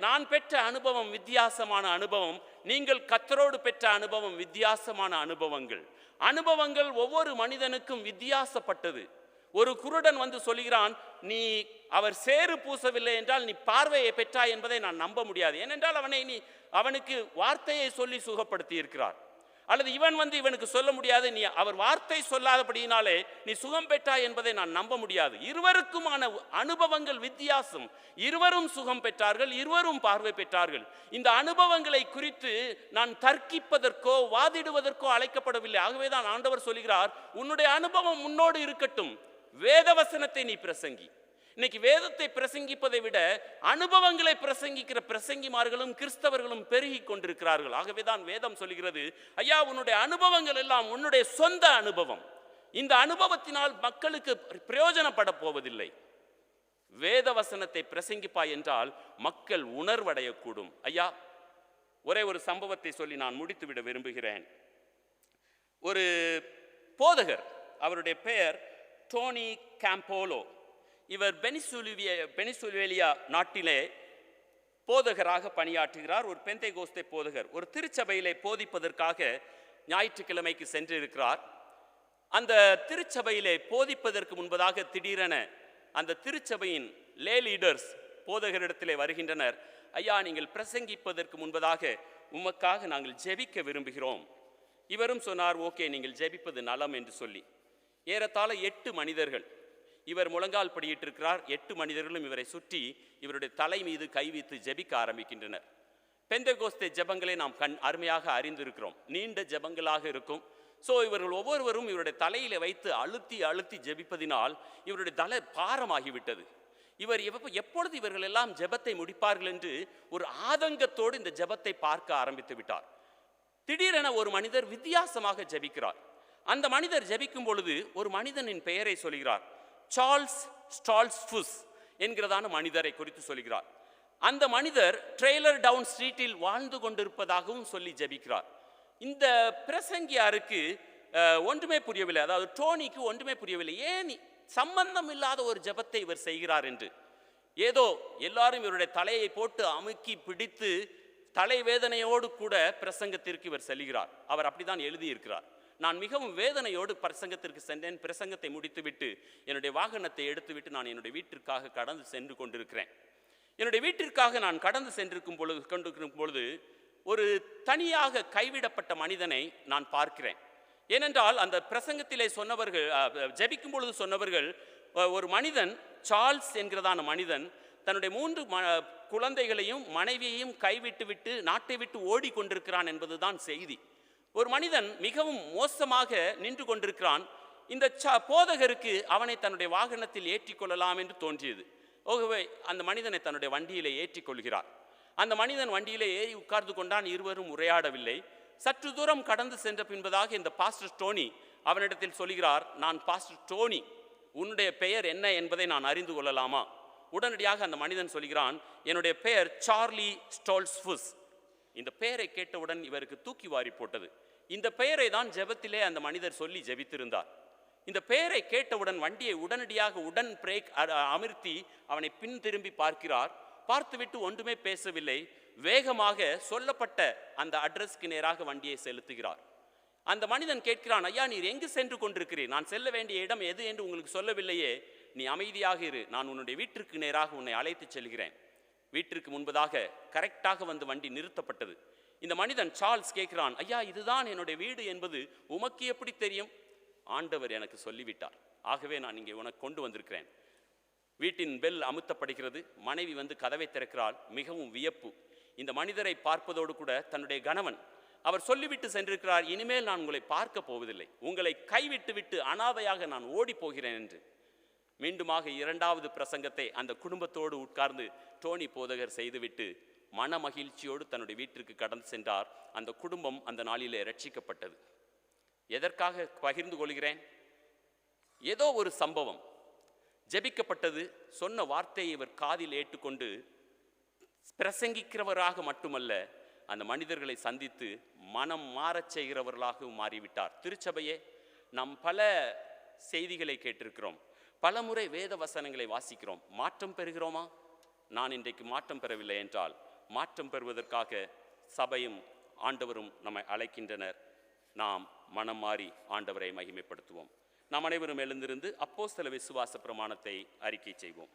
Speaker 1: நான் பெற்ற அனுபவம் வித்தியாசமான அனுபவம், நீங்கள் கர்த்தரோடு பெற்ற அனுபவம் வித்தியாசமான அனுபவங்கள் ஒவ்வொரு மனிதனுக்கும் வித்தியாசப்பட்டது. ஒரு குருடன் வந்து சொல்கிறான், நீ அவர் சேறு பூசவில்லை என்றால் நீ பார்வையை பெற்றாய் என்பதை நான் நம்ப முடியாது. ஏனென்றால் அவனுக்கு வார்த்தையை சொல்லி சுகப்படுத்தி இருக்கிறார். அல்லது இவன் வந்து இவனுக்கு சொல்ல முடியாது, நீ அவர் வார்த்தை சொல்லாதபடியினாலே நீ சுகம் பெற்றாய் என்பதை நான் நம்ப முடியாது. இருவருக்குமான அனுபவங்கள் வித்தியாசம். இருவரும் சுகம் பெற்றார்கள், இருவரும் பார்வை பெற்றார்கள். இந்த அனுபவங்களை குறித்து நான் தர்க்கிப்பதற்கோ வாதிடுவதற்கோ அழைக்கப்படவில்லை. ஆகவேதான் ஆண்டவர் சொல்கிறார், உன்னுடைய அனுபவம் முன்னோடு இருக்கட்டும், வேதவசனத்தை நீ பிரசங்கி. இன்னைக்கு வேதத்தை பிரசங்கிப்பதை விட அனுபவங்களை பிரசங்கிக்கிற பிரசங்கிமார்களும் கிறிஸ்தவர்களும் பெருகி கொண்டிருக்கிறார்கள். ஆகவேதான் வேதம் சொல்கிறது, ஐயா, உன்னுடைய அனுபவங்கள் எல்லாம் உன்னுடைய சொந்த அனுபவம். இந்த அனுபவத்தினால் மக்களுக்கு பிரயோஜனப்பட போவதில்லை. வேதவசனத்தை பிரசங்கிப்பாய் என்றால் மக்கள் உணர்வடையக்கூடும். ஐயா, ஒரே ஒரு சம்பவத்தை சொல்லி நான் முடித்துவிட விரும்புகிறேன். ஒரு போதகர், அவருடைய பெயர் டோனி கேம்போலோ. இவர் பெனிசுவேலியா நாட்டிலே போதகராக பணியாற்றுகிறார். ஒரு பெந்தேகோஸ்தே போதகர். ஒரு திருச்சபையிலே போதிப்பதற்காக ஞாயிற்றுக்கிழமைக்கு சென்றிருக்கிறார். அந்த திருச்சபையிலே போதிப்பதற்கு முன்பதாக திடீரென அந்த திருச்சபையின் லே லீடர்ஸ் போதகரிடத்திலே வருகின்றனர். ஐயா, நீங்கள் பிரசங்கிப்பதற்கு முன்பதாக உமக்காக நாங்கள் ஜெபிக்க விரும்புகிறோம். இவரும் சொன்னார், ஓகே, நீங்கள் ஜெபிப்பது நலம் என்று சொல்லி. ஏறத்தாழ 8 மனிதர்கள், இவர் முழங்கால் படியிட்டிருக்கிறார், 8 மனிதர்களும் இவரை சுற்றி இவருடைய தலை மீது கை வைத்து ஜெபிக்க ஆரம்பிக்கின்றனர். பெந்தேகோஸ்தே ஜெபங்களை நாம் அருமையாக அறிந்திருக்கிறோம், நீண்ட ஜெபங்களாக இருக்கும். ஸோ இவர்கள் ஒவ்வொருவரும் இவருடைய தலையில வைத்து அழுத்தி அழுத்தி ஜெபிப்பதினால் இவருடைய தலை பாரமாகிவிட்டது. இவர் எப்பொழுது இவர்கள் எல்லாம் ஜெபத்தை முடிப்பார்கள் என்று ஒரு ஆதங்கத்தோடு இந்த ஜெபத்தை பார்க்க ஆரம்பித்து விட்டார். திடீரென ஒரு மனிதர் வித்தியாசமாக ஜெபிக்கிறார். அந்த மனிதர் ஜெபிக்கும் பொழுது ஒரு மனிதனின் பெயரை சொல்கிறார். சார்ல்ஸ் ஸ்டால்ஸ்ஃபுஸ் என்கிறதான மனிதரை குறித்து சொல்கிறார். அந்த மனிதர் ட்ரெய்லர் டவுன் ஸ்ட்ரீட்டில் வாழ்ந்து கொண்டிருப்பதாகவும் சொல்லி ஜெபிக்கிறார். இந்த பிரசங்கியாருக்கு ஒன்றுமே புரியவில்லை, அதாவது டோனிக்கு ஒன்றுமே புரியவில்லை. ஏன் சம்பந்தம் இல்லாத ஒரு ஜெபத்தை இவர் செய்கிறார் என்று. ஏதோ எல்லாரும் இவருடைய தலையை போட்டு அமுக்கி பிடித்து தலைவேதனையோடு கூட பிரசங்கத்திற்கு இவர் செல்கிறார். அவர் அப்படிதான் எழுதியிருக்கிறார். நான் மிகவும் வேதனையோடு பிரசங்கத்திற்கு சென்றேன். பிரசங்கத்தை முடித்துவிட்டு என்னுடைய வாகனத்தை எடுத்துவிட்டு நான் என்னுடைய வீட்டிற்காக கடந்து சென்று கொண்டிருக்கிறேன். என்னுடைய வீட்டிற்காக நான் கடந்து கொண்டிருக்கும் பொழுது ஒரு தனியாக கைவிடப்பட்ட மனிதனை நான் பார்க்கிறேன். ஏனென்றால் அந்த பிரசங்கத்திலே சொன்னவர்கள், ஜெபிக்கும் பொழுது சொன்னவர்கள், ஒரு மனிதன், சார்ல்ஸ் என்கிறதான மனிதன் தன்னுடைய 3 குழந்தைகளையும் மனைவியையும் கைவிட்டு விட்டு நாட்டை விட்டு ஓடிக்கொண்டிருக்கிறான் என்பதுதான் செய்தி. ஒரு மனிதன் மிகவும் மோசமாக நின்று கொண்டிருக்கிறான். இந்த போதகருக்கு அவனை தன்னுடைய வாகனத்தில் ஏற்றிக்கொள்ளலாம் என்று தோன்றியது. ஆகவே அந்த மனிதனை தன்னுடைய வண்டியிலே ஏற்றிக்கொள்கிறார். அந்த மனிதன் வண்டியிலே ஏறி உட்கார்ந்து கொண்டான். இருவரும் உரையாடவில்லை. சற்று தூரம் கடந்து சென்ற பின்பதாக இந்த பாஸ்டர் டோனி அவனிடத்தில் சொல்கிறார், நான் பாஸ்டர் டோனி, உன்னுடைய பெயர் என்ன என்பதை நான் அறிந்து கொள்ளலாமா? உடனடியாக அந்த மனிதன் சொல்கிறான், என்னுடைய பெயர் சார்லி ஸ்டோல்ஸ்ஃபுஸ். இந்த பெயரை கேட்டவுடன் இவருக்கு தூக்கி வாரி போட்டது. இந்த பெயரை தான் ஜெபத்திலே அந்த மனிதர் சொல்லி ஜெபித்திருந்தார். இந்த பெயரை கேட்டவுடன் வண்டியை உடனடியாக பிரேக் அமர்த்தி அவனை பின் திரும்பி பார்க்கிறார். பார்த்துவிட்டு ஒன்றுமே பேசவில்லை. வேகமாக சொல்லப்பட்ட அந்த அட்ரஸ்க்கு நேராக வண்டியை செலுத்துகிறார். அந்த மனிதன் கேட்கிறான், ஐயா, நீர் எங்கு சென்று கொண்டிருக்கிறீர்? நான் செல்ல வேண்டிய இடம் எது என்று உங்களுக்கு சொல்லவில்லையே. நீ அமைதியாக இரு, நான் உன்னுடைய வீட்டிற்கு நேராக உன்னை அழைத்து செல்கிறேன். வீட்டிற்கு முன்பதாக கரெக்டாக வந்து வண்டி நிறுத்தப்பட்டது. இந்த மனிதன் சார்ல்ஸ் கேட்கிறான், ஐயா, இதுதான் என்னுடைய வீடு என்பது உமக்கு எப்படி தெரியும்? ஆண்டவர் எனக்கு சொல்லிவிட்டார், ஆகவே நான் இங்கே உனக்கு கொண்டு வந்திருக்கிறேன். வீட்டின் பெல் அமுத்தப்படுகிறது. மனைவி வந்து கதவை திறக்கிறாள். மிகவும் வியப்பு. இந்த மனிதரை பார்ப்பதோடு கூட தன்னுடைய கணவன், அவர் சொல்லிவிட்டு சென்றிருக்கிறார், இனிமேல் நான் உங்களை பார்க்க போவதில்லை, உங்களை கைவிட்டு விட்டு அனாதையாக நான் ஓடி போகிறேன் என்று. மீண்டுமாக 2வது பிரசங்கத்தை அந்த குடும்பத்தோடு உட்கார்ந்து டோனி போதகர் செய்துவிட்டு மன மகிழ்ச்சியோடு தன்னுடைய வீட்டிற்கு கடந்து சென்றார். அந்த குடும்பம் அந்த நாளிலே ரட்சிக்கப்பட்டது. எதற்காக பகிர்ந்து கொள்கிறேன்? ஏதோ ஒரு சம்பவம் ஜெபிக்கப்பட்டது. சொன்ன வார்த்தையை இவர் காதில் ஏற்றுக்கொண்டு பிரசங்கிக்கிறவராக மட்டுமல்ல, அந்த மனிதர்களை சந்தித்து மனம் மாறச் செய்கிறவர்களாகவும் மாறிவிட்டார். திருச்சபையே, நாம் பல செய்திகளை கேட்டிருக்கிறோம், பல முறை வேத வசனங்களை வாசிக்கிறோம். மாற்றம் பெறுகிறோமா? நான் இன்றைக்கு மாற்றம் பெறவில்லை என்றால், மாற்றம் பெறுவதற்காக சபையும் ஆண்டவரும் நம்மை அழைக்கின்றனர். நாம் மனம் மாறி ஆண்டவரை மகிமைப்படுத்துவோம். நாம் அனைவரும் எழுந்திருந்து அப்போஸ்தல விசுவாச பிரமாணத்தை அறிக்கை செய்வோம்.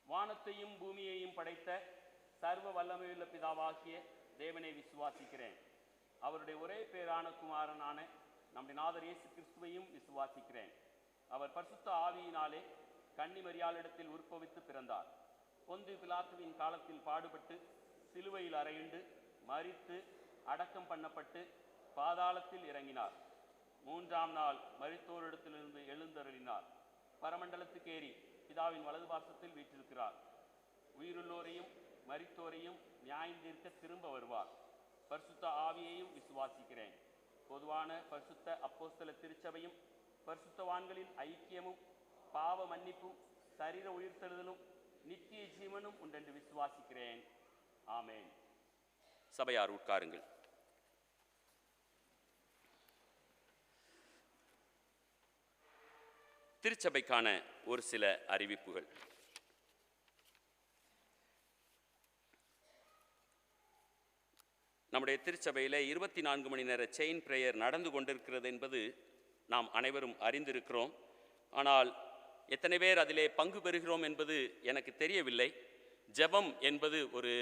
Speaker 1: வானத்தையும் பூமியையும் படைத்த சர்வ வல்லமையுள்ள பிதாவாகிய தேவனை விசுவாசிக்கிறேன். அவருடைய ஒரே பேரான குமாரனான நம்முடைய நாதர் இயேசு கிறிஸ்துவையும் விசுவாசிக்கிறேன். அவர் பரிசுத்த ஆவியினாலே கன்னி மரியாளிடத்தில் உற்பவித்து பிறந்தார். பொந்து பிலாத்துவின் காலத்தில் பாடுபட்டு சிலுவையில் அறையுண்டு மரித்து அடக்கம் பண்ணப்பட்டு பாதாளத்தில் இறங்கினார். 3ஆம் நாள் மரித்தோரிடத்திலிருந்து எழுந்தருளினார். பரமண்டலத்துக்கு ஏறி பிதாவின் வலது பாசத்தில் வீற்றிருக்கிறார். உயிருள்ளோரையும் மரித்தோரையும் நியாயம் தீர்க்க திரும்ப வருவார். பரிசுத்த ஆவியையும் விசுவாசிக்கிறேன். பொதுவான பரிசுத்த அப்போஸ்தல திருச்சபையும் பரிசுத்தவான்களின் ஐக்கியமும் பாவ மன்னிப்பும் சரீர உயிர்த்தெழுதலும் நித்திய ஜீவனும் உண்டென்று விசுவாசிக்கிறேன். ஆமேன். சபையார் உட்காருங்கள். திருச்சபைக்கான ஒரு சில அறிவிப்புகள். நம்முடைய திருச்சபையில் 24 மணி நேர செயின் பிரேயர் நடந்து கொண்டிருக்கிறது என்பது நாம் அனைவரும் அறிந்திருக்கிறோம். ஆனால் எத்தனை பேர் அதிலே பங்கு பெறுகிறோம் என்பது எனக்கு தெரியவில்லை. ஜெபம் என்பது ஒரு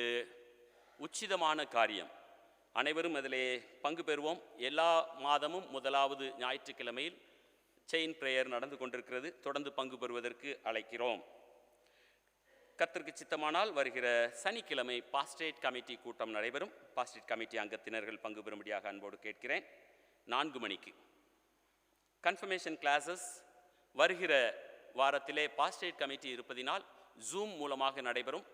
Speaker 1: உச்சிதமான காரியம். அனைவரும் அதிலே பங்கு பெறுவோம். எல்லா மாதமும் முதலாவது ஞாயிற்றுக்கிழமையில் செயின் பிரேயர் நடந்து கொண்டிருக்கிறது. தொடர்ந்து பங்கு பெறுவதற்கு அழைக்கிறோம். கர்த்தருக்கு சித்தமானால் வருகிற சனிக்கிழமை பாஸ்டேட் கமிட்டி கூட்டம் நடைபெறும். பாஸ்டேட் கமிட்டி அங்கத்தினர்கள் பங்கு பெறும்படியாக அன்போடு கேட்கிறேன். 4 மணிக்கு கன்ஃபர்மேஷன் கிளாஸஸ் வருகிற வாரத்திலே பாஸ்டேட் கமிட்டி இருப்பதினால் ஜூம் மூலமாக நடைபெறும்.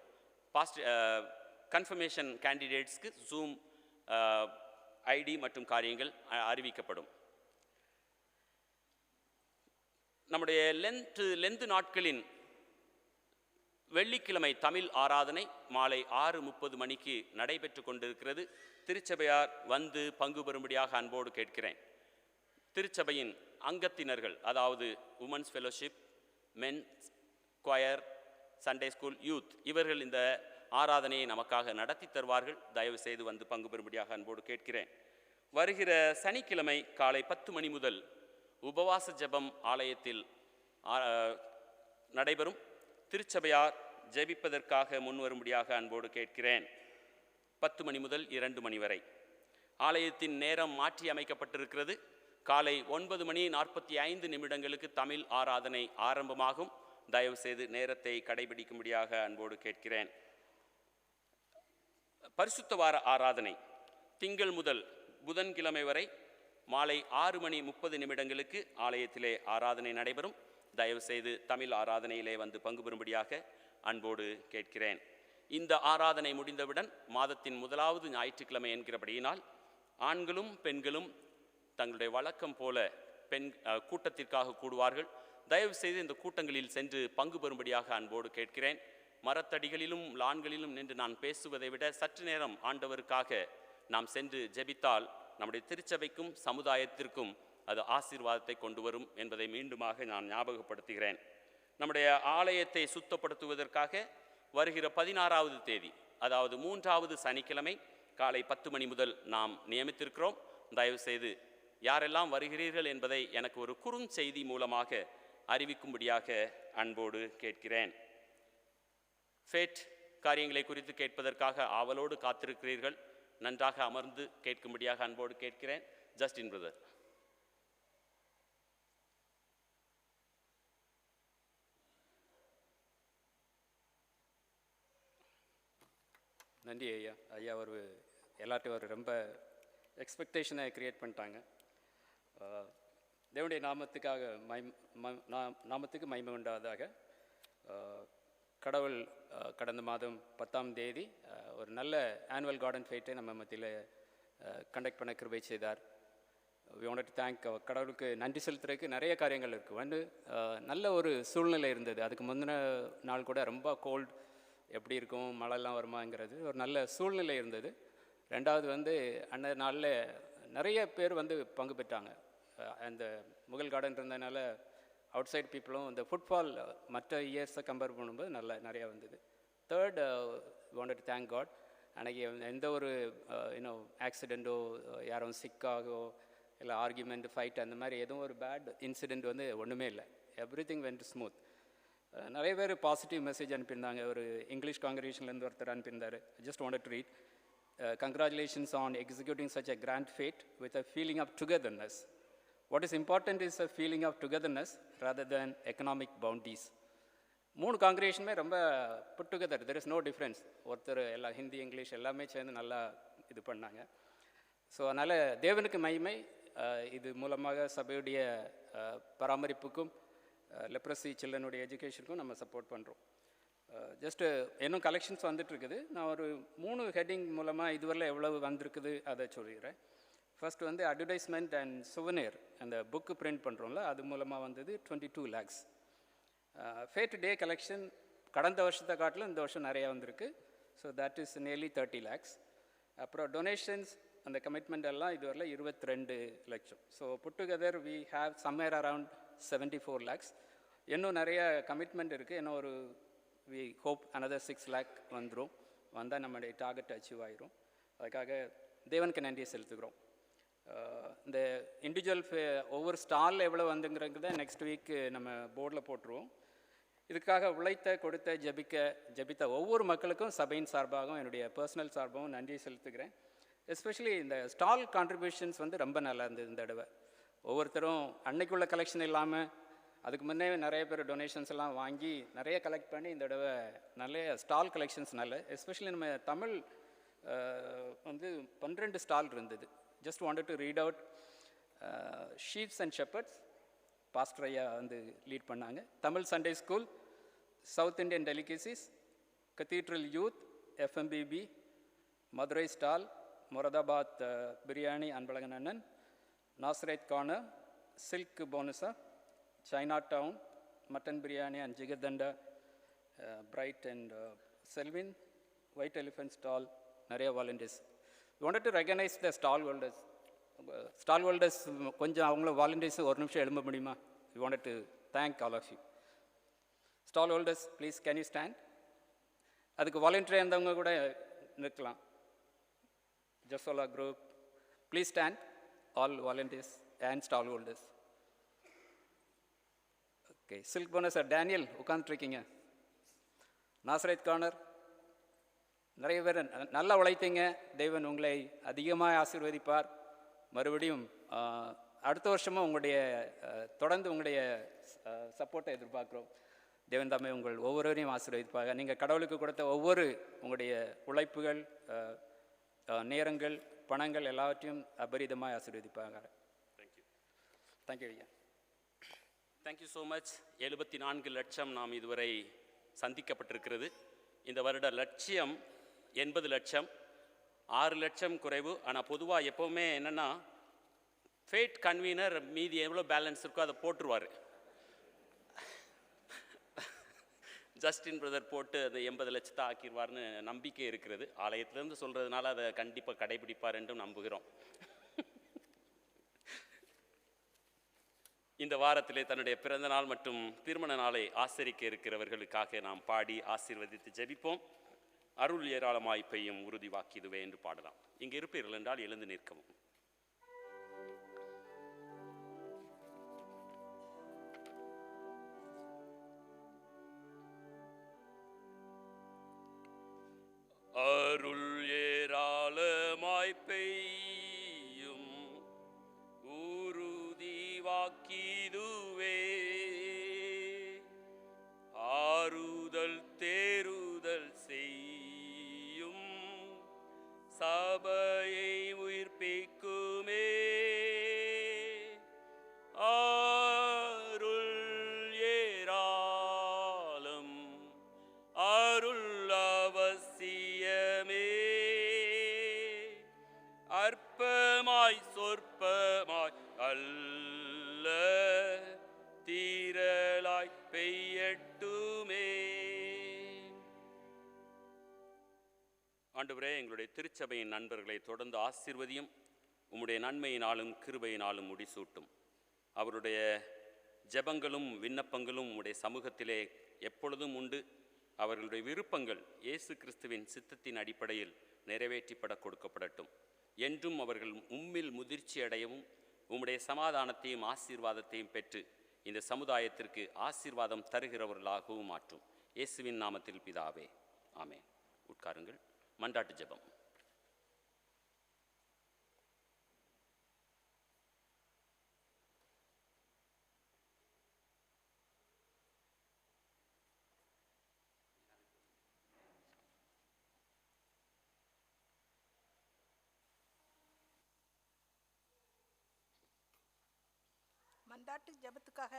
Speaker 1: கன்ஃபர்மேஷன் கேண்டிடேட்ஸ்க்கு ஜூம் ஐடி மற்றும் காரியங்கள் அறிவிக்கப்படும். நம்முடைய லெந்து நாட்களின் வெள்ளிக்கிழமை தமிழ் ஆராதனை மாலை 6:30 மணிக்கு நடைபெற்று கொண்டிருக்கிறது. திருச்சபையார் வந்து பங்கு பெறும்படியாக அன்போடு கேட்கிறேன். திருச்சபையின் அங்கத்தினர்கள், அதாவது women's fellowship, men's choir, Sunday school, youth, இவர்கள் இந்த ஆராதனையை நமக்காக நடத்தி தருவார்கள். தயவு செய்து வந்து பங்கு பெறும்படியாக அன்போடு கேட்கிறேன். வருகிற சனிக்கிழமை காலை 10 மணி முதல் உபவாச ஜெபம் ஆலயத்தில் நடைபெறும். திருச்சபையார் ஜெபிப்பதற்காக முன்வரும்படியாக அன்போடு கேட்கிறேன். 10 மணி முதல் 2 மணி வரை. ஆலயத்தின் நேரம் மாற்றி அமைக்கப்பட்டிருக்கிறது. காலை 9:45 தமிழ் ஆராதனை ஆரம்பமாகும். தயவு செய்து நேரத்தை கடைபிடிக்கும்படியாக அன்போடு கேட்கிறேன். பரிசுத்த வார ஆராதனை திங்கள் முதல் புதன்கிழமை வரை மாலை 6:30 ஆலயத்திலே ஆராதனை நடைபெறும். தயவு செய்து தமிழ் ஆராதனையிலே வந்து பங்கு பெறும்படியாக அன்போடு கேட்கிறேன். இந்த ஆராதனை முடிந்தவுடன் மாதத்தின் முதலாவது ஞாயிற்றுக்கிழமை என்கிறபடியினால் ஆண்களும் பெண்களும் தங்களுடைய வழக்கம் போல கூட்டத்திற்காக கூடுவார்கள். தயவு செய்து இந்த கூட்டங்களில் சென்று பங்கு பெறும்படியாக அன்போடு கேட்கிறேன். மரத்தடிகளிலும் லான்களிலும் நின்று நான் பேசுவதை விட சற்று நேரம் ஆண்டவருக்காக நாம் சென்று ஜெபித்தால் நம்முடைய திருச்சபைக்கும் சமுதாயத்திற்கும் அது ஆசீர்வாதத்தை கொண்டு வரும் என்பதை மீண்டுமாக நான் ஞாபகப்படுத்துகிறேன். நம்முடைய ஆலயத்தை சுத்தப்படுத்துவதற்காக வருகிற 16வது தேதி, அதாவது 3வது சனிக்கிழமை காலை 10 மணி முதல் நாம் நியமித்திருக்கிறோம். தயவு செய்து யாரெல்லாம் வருகிறீர்கள் என்பதை எனக்கு ஒரு குறுஞ்செய்தி மூலமாக அறிவிக்கும்படியாக அன்போடு கேட்கிறேன். ஃபேட் காரியங்களை குறித்து கேட்பதற்காக ஆவலோடு காத்திருக்கிறீர்கள். நன்றாக அமர்ந்து கேட்கும்படியாக அன்போடு கேட்கிறேன். Justin brother.
Speaker 5: நன்றி ஐயா. ஐயா எல்லாத்தையும் ரொம்ப எக்ஸ்பெக்டேஷனை க்ரியேட் பண்ணிட்டாங்க. தேவனுடைய நாமத்துக்கு மகிமை உண்டாவதாக. கடவுள் கடந்த மாதம் 10ஆம் தேதி ஒரு நல்ல ஆனுவல் கார்டன் ஃபெயிட்டை நம்ம மத்தியில் கண்டக்ட் பண்ண கிருபை செய்தார். We want to thank. கடவுளுக்கு நன்றி செலுத்துறதுக்கு நிறைய காரியங்கள் இருக்குது. நல்ல ஒரு சூழ்நிலை இருந்தது. அதுக்கு முந்தின நாள் கூட ரொம்ப கோல்டு, எப்படி இருக்கும், மழைலாம் வருமாங்கிறது ஒரு நல்ல சூழ்நிலை இருந்தது. ரெண்டாவது அந்த நாளில் நிறைய பேர் பங்கு பெற்றாங்க. அந்த முகல் கார்டன் இருந்ததுனால அவுட் சைட் பீப்புளும் இந்த ஃபுட்பால் மற்ற இயர்ஸை கம்பேர் பண்ணும்போது நிறையா வந்தது. Third, wanted to thank God. அன்றைக்கி எந்த ஒரு ஆக்சிடெண்ட்டோ, யாரும் சிக்காகவோ இல்லை ஆர்கியூமெண்ட், ஃபைட் அந்த மாதிரி எதுவும் ஒரு பேட் இன்சிடெண்ட் ஒன்றுமே இல்லை. Everything went smooth. நிறைய பேர் பாசிட்டிவ் மெசேஜ் அனுப்பியிருந்தாங்க. ஒரு இங்கிலீஷ் காங்கிரிகேஷன்லேருந்து ஒருத்தர் அனுப்பியிருந்தார். Just wanted to read. Congratulations on executing such a grand fate with a feeling of togetherness. What is important is a feeling of togetherness rather than economic bounties. 3 காங்கிரிகேஷனுமே ரொம்ப put together. There is no difference. ஒருத்தர் எல்லாம் Hindi English எல்லாமே சேர்ந்து நல்லா இது பண்ணாங்க. So அதனால் தேவனுக்கு மகிமை. இது மூலமாக சபையுடைய பராமரிப்புக்கும் லெப்ரசி சில்ட்ரனுடைய எஜுகேஷனுக்கும் நம்ம சப்போர்ட் பண்ணுறோம். ஜஸ்ட்டு இன்னும் கலெக்ஷன்ஸ் வந்துட்டுருக்குது. நான் ஒரு 3 ஹெட்டிங் மூலமாக இதுவரையில் எவ்வளவு வந்திருக்குது அதை சொல்லிடுறேன். ஃபர்ஸ்ட் அட்வர்டைஸ்மெண்ட் அண்ட் சுவனீர், அந்த புக்கு பிரிண்ட் பண்ணுறோம்ல, அது மூலமாக வந்தது 22 lakhs. ஃபேட் டே கலெக்ஷன் கடந்த வருஷத்தை காட்டிலும் இந்த வருஷம் நிறையா வந்திருக்கு. So that is nearly 30 lakhs. அப்புறம் டொனேஷன்ஸ், அந்த கமிட்மெண்ட் எல்லாம் இதுவரையில் 22 லட்சம். So put together we have somewhere around 74 lakhs. இன்னும் நிறைய கமிட்மெண்ட் இருக்குது. இன்னும் ஒரு வி ஹோப் another 6 lakh வந்தால் நம்மளுடைய டார்கெட் அச்சீவ் ஆகிரும். அதுக்காக தேவனுக்கு நன்றியை செலுத்துகிறோம். இந்த இண்டிவிஜுவல் ஒவ்வொரு ஸ்டாலில் எவ்வளோ வந்துங்கிறத நெக்ஸ்ட் வீக் நம்ம போர்டில் போட்டுருவோம். இதுக்காக உழைத்த, கொடுத்த, ஜபித்த ஒவ்வொரு மக்களுக்கும் சபையின் சார்பாகவும் என்னுடைய பர்சனல் சார்பாகவும் நன்றியை செலுத்துகிறேன். எஸ்பெஷலி இந்த ஸ்டால் கான்ட்ரிபியூஷன்ஸ் ரொம்ப நல்லா இருந்தது இந்த தடவை. ஒவ்வொருத்தரும் அன்னைக்குள்ள கலெக்ஷன் இல்லாமல் அதுக்கு முன்னே நிறைய பேர் டொனேஷன்ஸ் எல்லாம் வாங்கி நிறைய கலெக்ட் பண்ணி இந்த தடவை நிறைய ஸ்டால் கலெக்ஷன்ஸ் எஸ்பெஷலி நம்ம தமிழ் 12 ஸ்டால் இருந்தது. Just wanted to read out. Sheeps and Shepherds pastor ஐயா லீட் பண்ணாங்க. Tamil Sunday school, South Indian delicacies, cathedral youth, FMPB, Madurai stall, Moradabad biryani Anbazhagan அண்ணன், Nazareth corner, Silk Bonanza, Chinatown, mutton biryani and jigarthanda, Bright and Selvin, White Elephant stall, நிறைய volunteers. We wanted to recognise the stall holders. கொஞ்சம் அவங்கள volunteers ஒரு நிமிஷம் எழும்ப முடியுமா? We wanted to thank all of you. Stall holders please can you stand? அதுக்கு வாலண்டியராக இருந்தவங்க கூட நிற்கலாம். Jasola group, please stand, all volunteers and stall holders. Okay, Silk Bonanza sir Daniel உட்காந்துட்ருக்கீங்க. நாசரேத் கார்னர், நிறைய பேர் நல்லா உழைத்தீங்க. தேவன் உங்களை அதிகமாக ஆசீர்வதிப்பார். மறுபடியும் அடுத்த வருஷமும் உங்களுடைய தொடர்ந்து உங்களுடைய சப்போர்ட்டை எதிர்பார்க்குறோம். தேவன் தாமே உங்கள் ஒவ்வொருவரையும் ஆசீர்வதிப்பாங்க. நீங்கள் கடவுளுக்கு கொடுத்த ஒவ்வொரு உங்களுடைய உழைப்புகள், நேரங்கள், பணங்கள் எல்லாவற்றையும் அபரிதமாக ஆசீர்வதிப்பாங்க.
Speaker 1: தேங்க்யூ.
Speaker 5: தேங்க்யூ ஐயா.
Speaker 1: Thank you so much. 74 லட்சம் நாம் இதுவரை சந்திக்கப்பட்டிருக்கிறது. இந்த வருட லட்சியம் 80 லட்சம், 6 லட்சம் குறைவு. ஆனால் பொதுவாக எப்போவுமே என்னென்னா ஃபேட் கன்வீனர் மீதி எவ்வளோ பேலன்ஸ் இருக்கோ அதை போட்டுருவார். ஜஸ்டின் பிரதர் போட்டு அதை 80 லட்சத்தை ஆக்கிடுவார்னு நம்பிக்கை இருக்கிறது. ஆலயத்திலேருந்து சொல்கிறதுனால அதை கண்டிப்பாக கடைபிடிப்பார் என்றும் நம்புகிறோம். இந்த வாரத்திலே தன்னுடைய பிறந்த நாள் மற்றும் திருமண நாளை ஆசரிக்க இருக்கிறவர்களுக்காக நாம் பாடி ஆசீர்வதித்து ஜெபிப்போம். அருள் ஏராளமாய் பெய்யும் உறுதி வாக்கிதுவே என்று பாடலாம். இங்கு இருப்பீர்கள் என்றால் எழுந்து நிற்கவும். அருள் ஏராளமாய் பெய்யும் உறுதி வாக்கிதுவே, ஆறுதல் தேறுதல் செய்யும் சபையை உயிர்ப்பிக்குமே. அருள் ஏராளம், அருள் அவசியமே, அற்பமாய் சொற்பமாய் அல்ல, தீரலாய் பெய்யட்டுமே. ஆண்டவரே, எங்களுடைய திருச்சபையின் நண்பர்களை தொடர்ந்து ஆசீர்வதியும். உம்முடைய நன்மையினாலும் கிருபையினாலும் முடிசூட்டும். அவருடைய ஜெபங்களும் விண்ணப்பங்களும் உம்முடைய சமூகத்திலே எப்பொழுதும் உண்டு. அவர்களுடைய விருப்பங்கள் இயேசு கிறிஸ்துவின் சித்தத்தின் அடிப்படையில் நிறைவேற்றிப்பட கொடுக்கப்படட்டும். என்றும் அவர்கள் உம்மில் முதிர்ச்சி அடையவும் உம்முடைய சமாதானத்தையும் ஆசீர்வாதத்தையும் பெற்று இந்த சமுதாயத்திற்கு ஆசீர்வாதம் தருகிறவர்களாகவும் மாற்றும். இயேசுவின் நாமத்தில் பிதாவே, ஆமென். உட்காருங்கள். மன்றாட்டு ஜெபம்.
Speaker 6: மன்றாட்டு ஜெபத்துக்காக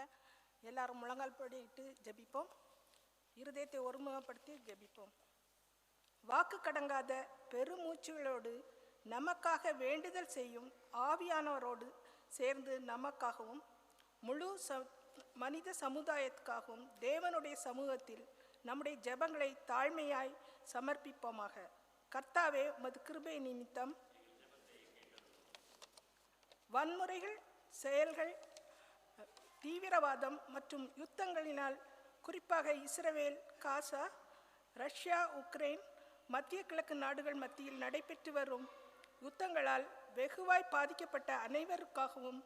Speaker 6: எல்லாரும் முழங்கால் படிட்டு ஜெபிப்போம். இருதயத்தை ஒருமுகப்படுத்தி ஜெபிப்போம். வாக்கு கடங்காத பெருமூச்சுகளோடு நமக்காக வேண்டுதல் செய்யும் ஆவியானவரோடு சேர்ந்து நமக்காகவும் முழு மனித சமுதாயத்துக்காகவும் தேவனுடைய சமூகத்தில் நம்முடைய ஜெபங்களை தாழ்மையாய் சமர்ப்பிப்போமாக. கர்த்தாவே, உமது கிருபை நிமித்தம் வன்முறைகள், செயல்கள், தீவிரவாதம் மற்றும் யுத்தங்களினால், குறிப்பாக இஸ்ரேல், காசா, ரஷ்யா, உக்ரைன், மத்திய கிழக்கு நாடுகள் மத்தியில் நடைபெற்று வரும் யுத்தங்களால் வெகுவாய் பாதிக்கப்பட்ட அனைவருக்காகவும்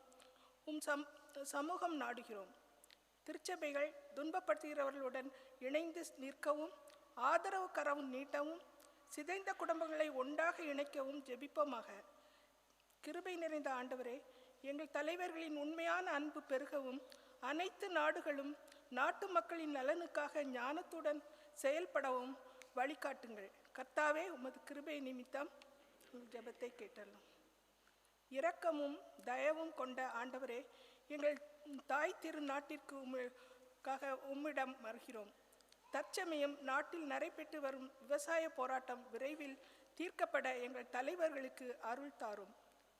Speaker 6: சமூகம் நாடுகிறோம். திருச்சபைகள் துன்பப்படுத்துகிறவர்களுடன் இணைந்து நிற்கவும், ஆதரவு கரம் நீட்டவும், சிதைந்த குடும்பங்களை ஒன்றாக இணைக்கவும் ஜெபிப்போமாக. கிருபை நிறைந்த ஆண்டவரே, எங்கள் தலைவர்களின் உண்மையான அன்பு பெருகவும், அனைத்து நாடுகளும் நாட்டு மக்களின் நலனுக்காக ஞானத்துடன் செயல்படவும் வழிகாட்டுங்கள். கர்த்தாவே, உமது கிருபை நிமித்தம் ஜெபத்தை கேட்டலும். இரக்கமும் தயவும் கொண்ட ஆண்டவரே, எங்கள் தாய் திரு நாட்டிற்கு உம்மிடம் வருகிறோம். தற்சமயம் நாட்டில் நடைபெற்று வரும் விவசாய போராட்டம் விரைவில் தீர்க்கப்பட எங்கள் தலைவர்களுக்கு அருள் தாரும்.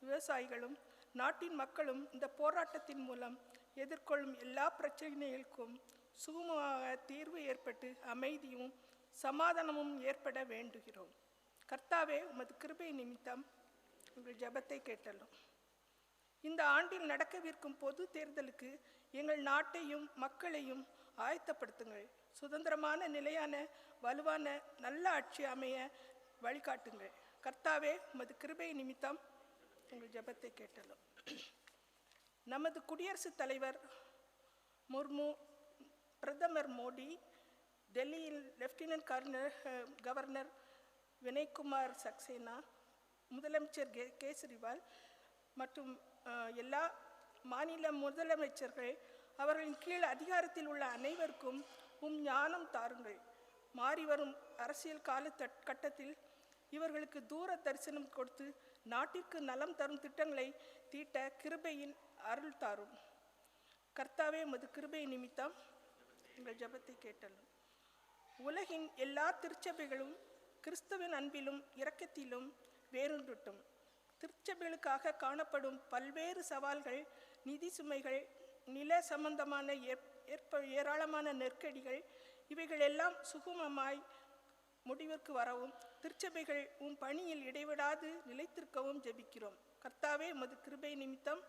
Speaker 6: விவசாயிகளும் நாட்டின் மக்களும் இந்த போராட்டத்தின் மூலம் எதிர்கொள்ளும் எல்லா பிரச்சனைகளுக்கும் சுமூகமாக தீர்வு ஏற்பட்டு அமைதியும் சமாதானமும் ஏற்பட வேண்டுகிறோம். கர்த்தாவே, உமது கிருபை நிமித்தம் உங்கள் ஜெபத்தை கேட்டலும். இந்த ஆண்டில் நடக்கவிருக்கும் பொது தேர்தலுக்கு எங்கள் நாட்டையும் மக்களையும் ஆயத்தப்படுத்துங்கள். சுதந்திரமான, நிலையான, வலுவான, நல்ல ஆட்சி அமைய வழிகாட்டுங்கள். கர்த்தாவே, உமது கிருபை நிமித்தம் எங்கள் ஜெபத்தை கேட்டலும். நமது குடியரசுத் தலைவர் முர்மு, பிரதமர் மோடி, டெல்லியில் லெப்டினன்ட் கவர்னர் வினய்குமார் சக்சேனா, முதலமைச்சர் கேசரிவால் மற்றும் எல்லா மாநில முதலமைச்சர்கள் அவர்களின் கீழ் அதிகாரத்தில் உள்ள அனைவருக்கும் ஞானம் தாருங்கள். மாறிவரும் அரசியல் கட்டத்தில் இவர்களுக்கு தூர தரிசனம் கொடுத்து நாட்டிற்கு நலம் தரும் திட்டங்களை தீட்ட கிருபையின் அருள் தாரும். கர்த்தாவே, உமது கிருபை நிமித்தம் எங்கள் ஜெபத்தை கேட்டலும். உலகின் எல்லா திருச்சபைகளும் கிறிஸ்துவின் அன்பிலும் இரக்கத்திலும் வேரூன்றட்டும். திருச்சபைகளுக்காக காணப்படும் பல்வேறு சவால்கள், நிதி சுமைகள், நில சம்பந்தமான ஏராளமான நெருக்கடிகள், இவைகள் எல்லாம் சுகமமாய் முடிவிற்கு வரவும், திருச்சபைகள் பணியில் இடைவிடாது நிலைத்திருக்கவும் ஜெபிக்கிறோம். கர்த்தாவே, உமது கிருபை நிமித்தம்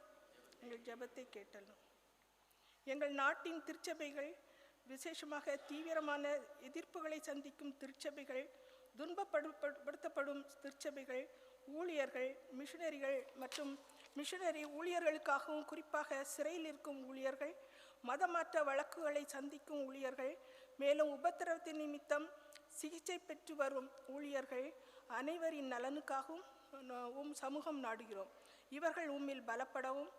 Speaker 6: எங்கள் ஜெபத்தை கேட்டலும். எங்கள் நாட்டின் திருச்சபைகள், விசேஷமாக தீவிரமான எதிர்ப்புகளை சந்திக்கும் திருச்சபைகள், துன்பப்படுத்தப்படும் திருச்சபைகள், ஊழியர்கள், மிஷனரிகள் மற்றும் மிஷனரி ஊழியர்களுக்காகவும், குறிப்பாக சிறையில் இருக்கும் ஊழியர்கள், மதமாற்ற வழக்குகளை சந்திக்கும் ஊழியர்கள், மேலும் உபத்திரவத்தின் நிமித்தம் சிகிச்சை பெற்று வரும் ஊழியர்கள் அனைவரின் நலனுக்காகவும் சமூகம் நாடுகிறோம். இவர்கள் உம்மில் பலப்படவும்,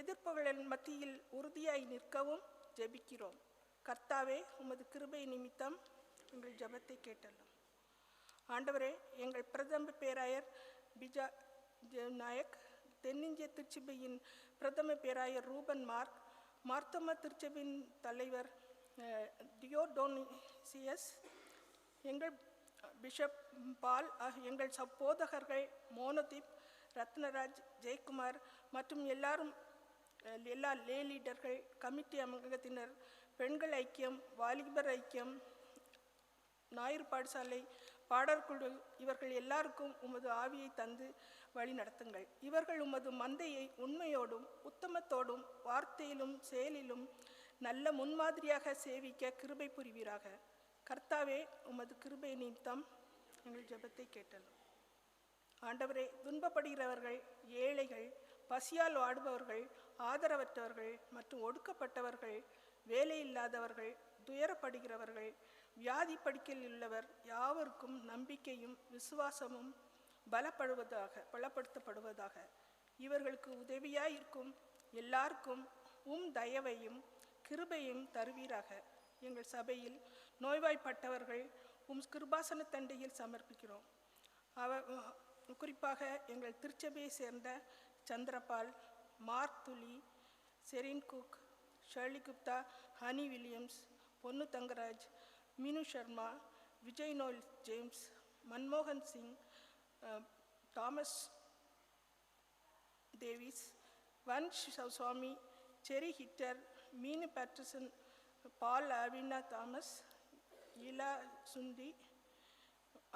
Speaker 6: எதிர்ப்புகளின் மத்தியில் உறுதியாய் நிற்கவும் ஜெபிக்கிறோம். கர்த்தாவே, உமது கிருபை நிமித்தம் எங்கள் ஜெபத்தை கேட்டலும். ஆண்டவரே, எங்கள் பிரதம பேராயர் பிஜா நாயக், தென்னிந்திய திருச்சபையின் பிரதம பேராயர் ரூபன் மார்க், மார்த்தம திருச்சபையின் தலைவர் டியோடோனிசியஸ், எங்கள் பிஷப் பால், எங்கள் போதகர்கள் மோனதீப், ரத்னராஜ், ஜெயக்குமார் மற்றும் எல்லா லே லீடர்கள், கமிட்டி அங்கத்தினர், பெண்கள் ஐக்கியம், வாலிபர் ஐக்கியம், ஞாயிறு பாடசாலை பாடற்குழு, இவர்கள் எல்லாருக்கும் உமது ஆவியை தந்து வழி நடத்துங்கள். இவர்கள் உமது மந்தையை உண்மையோடும் உத்தமத்தோடும் வார்த்தையிலும் செயலிலும் நல்ல முன்மாதிரியாக சேவிக்க கிருபை புரிவீராக. கர்த்தாவே, உமது கிருபை நிமித்தம் எங்கள் ஜெபத்தை கேட்டலும். ஆண்டவரே, துன்பப்படுகிறவர்கள், ஏழைகள், பசியால் வாடுபவர்கள், ஆதரவற்றவர்கள் மற்றும் ஒடுக்கப்பட்டவர்கள், வேலையில்லாதவர்கள், துயரப்படுகிறவர்கள், வியாதி படுக்கையில் உள்ளவர் யாவருக்கும் நம்பிக்கையும் விசுவாசமும் பலப்படுத்தப்படுவதாக. இவர்களுக்கு உதவியாயிருக்கும் எல்லாருக்கும் தயவையும் கிருபையும் தருவீராக. எங்கள் சபையில் நோய்வாய்ப்பட்டவர்கள் கிருபாசன தண்டையில் சமர்ப்பிக்கிறோம். குறிப்பாக எங்கள் திருச்சபையை சேர்ந்த Chandrapal, Mark Tuli, Sherin Cook, Shirley Gupta, Honey Williams, Ponnu Thangaraj, Meenu Sharma, Vijay Noel James, மன்மோகன் Singh, Thomas Davis, Vansh Swamy, Cherry Hitter, மீனு பேட்டர்சன், பால் அவினா தாமஸ், இலா சுந்தி,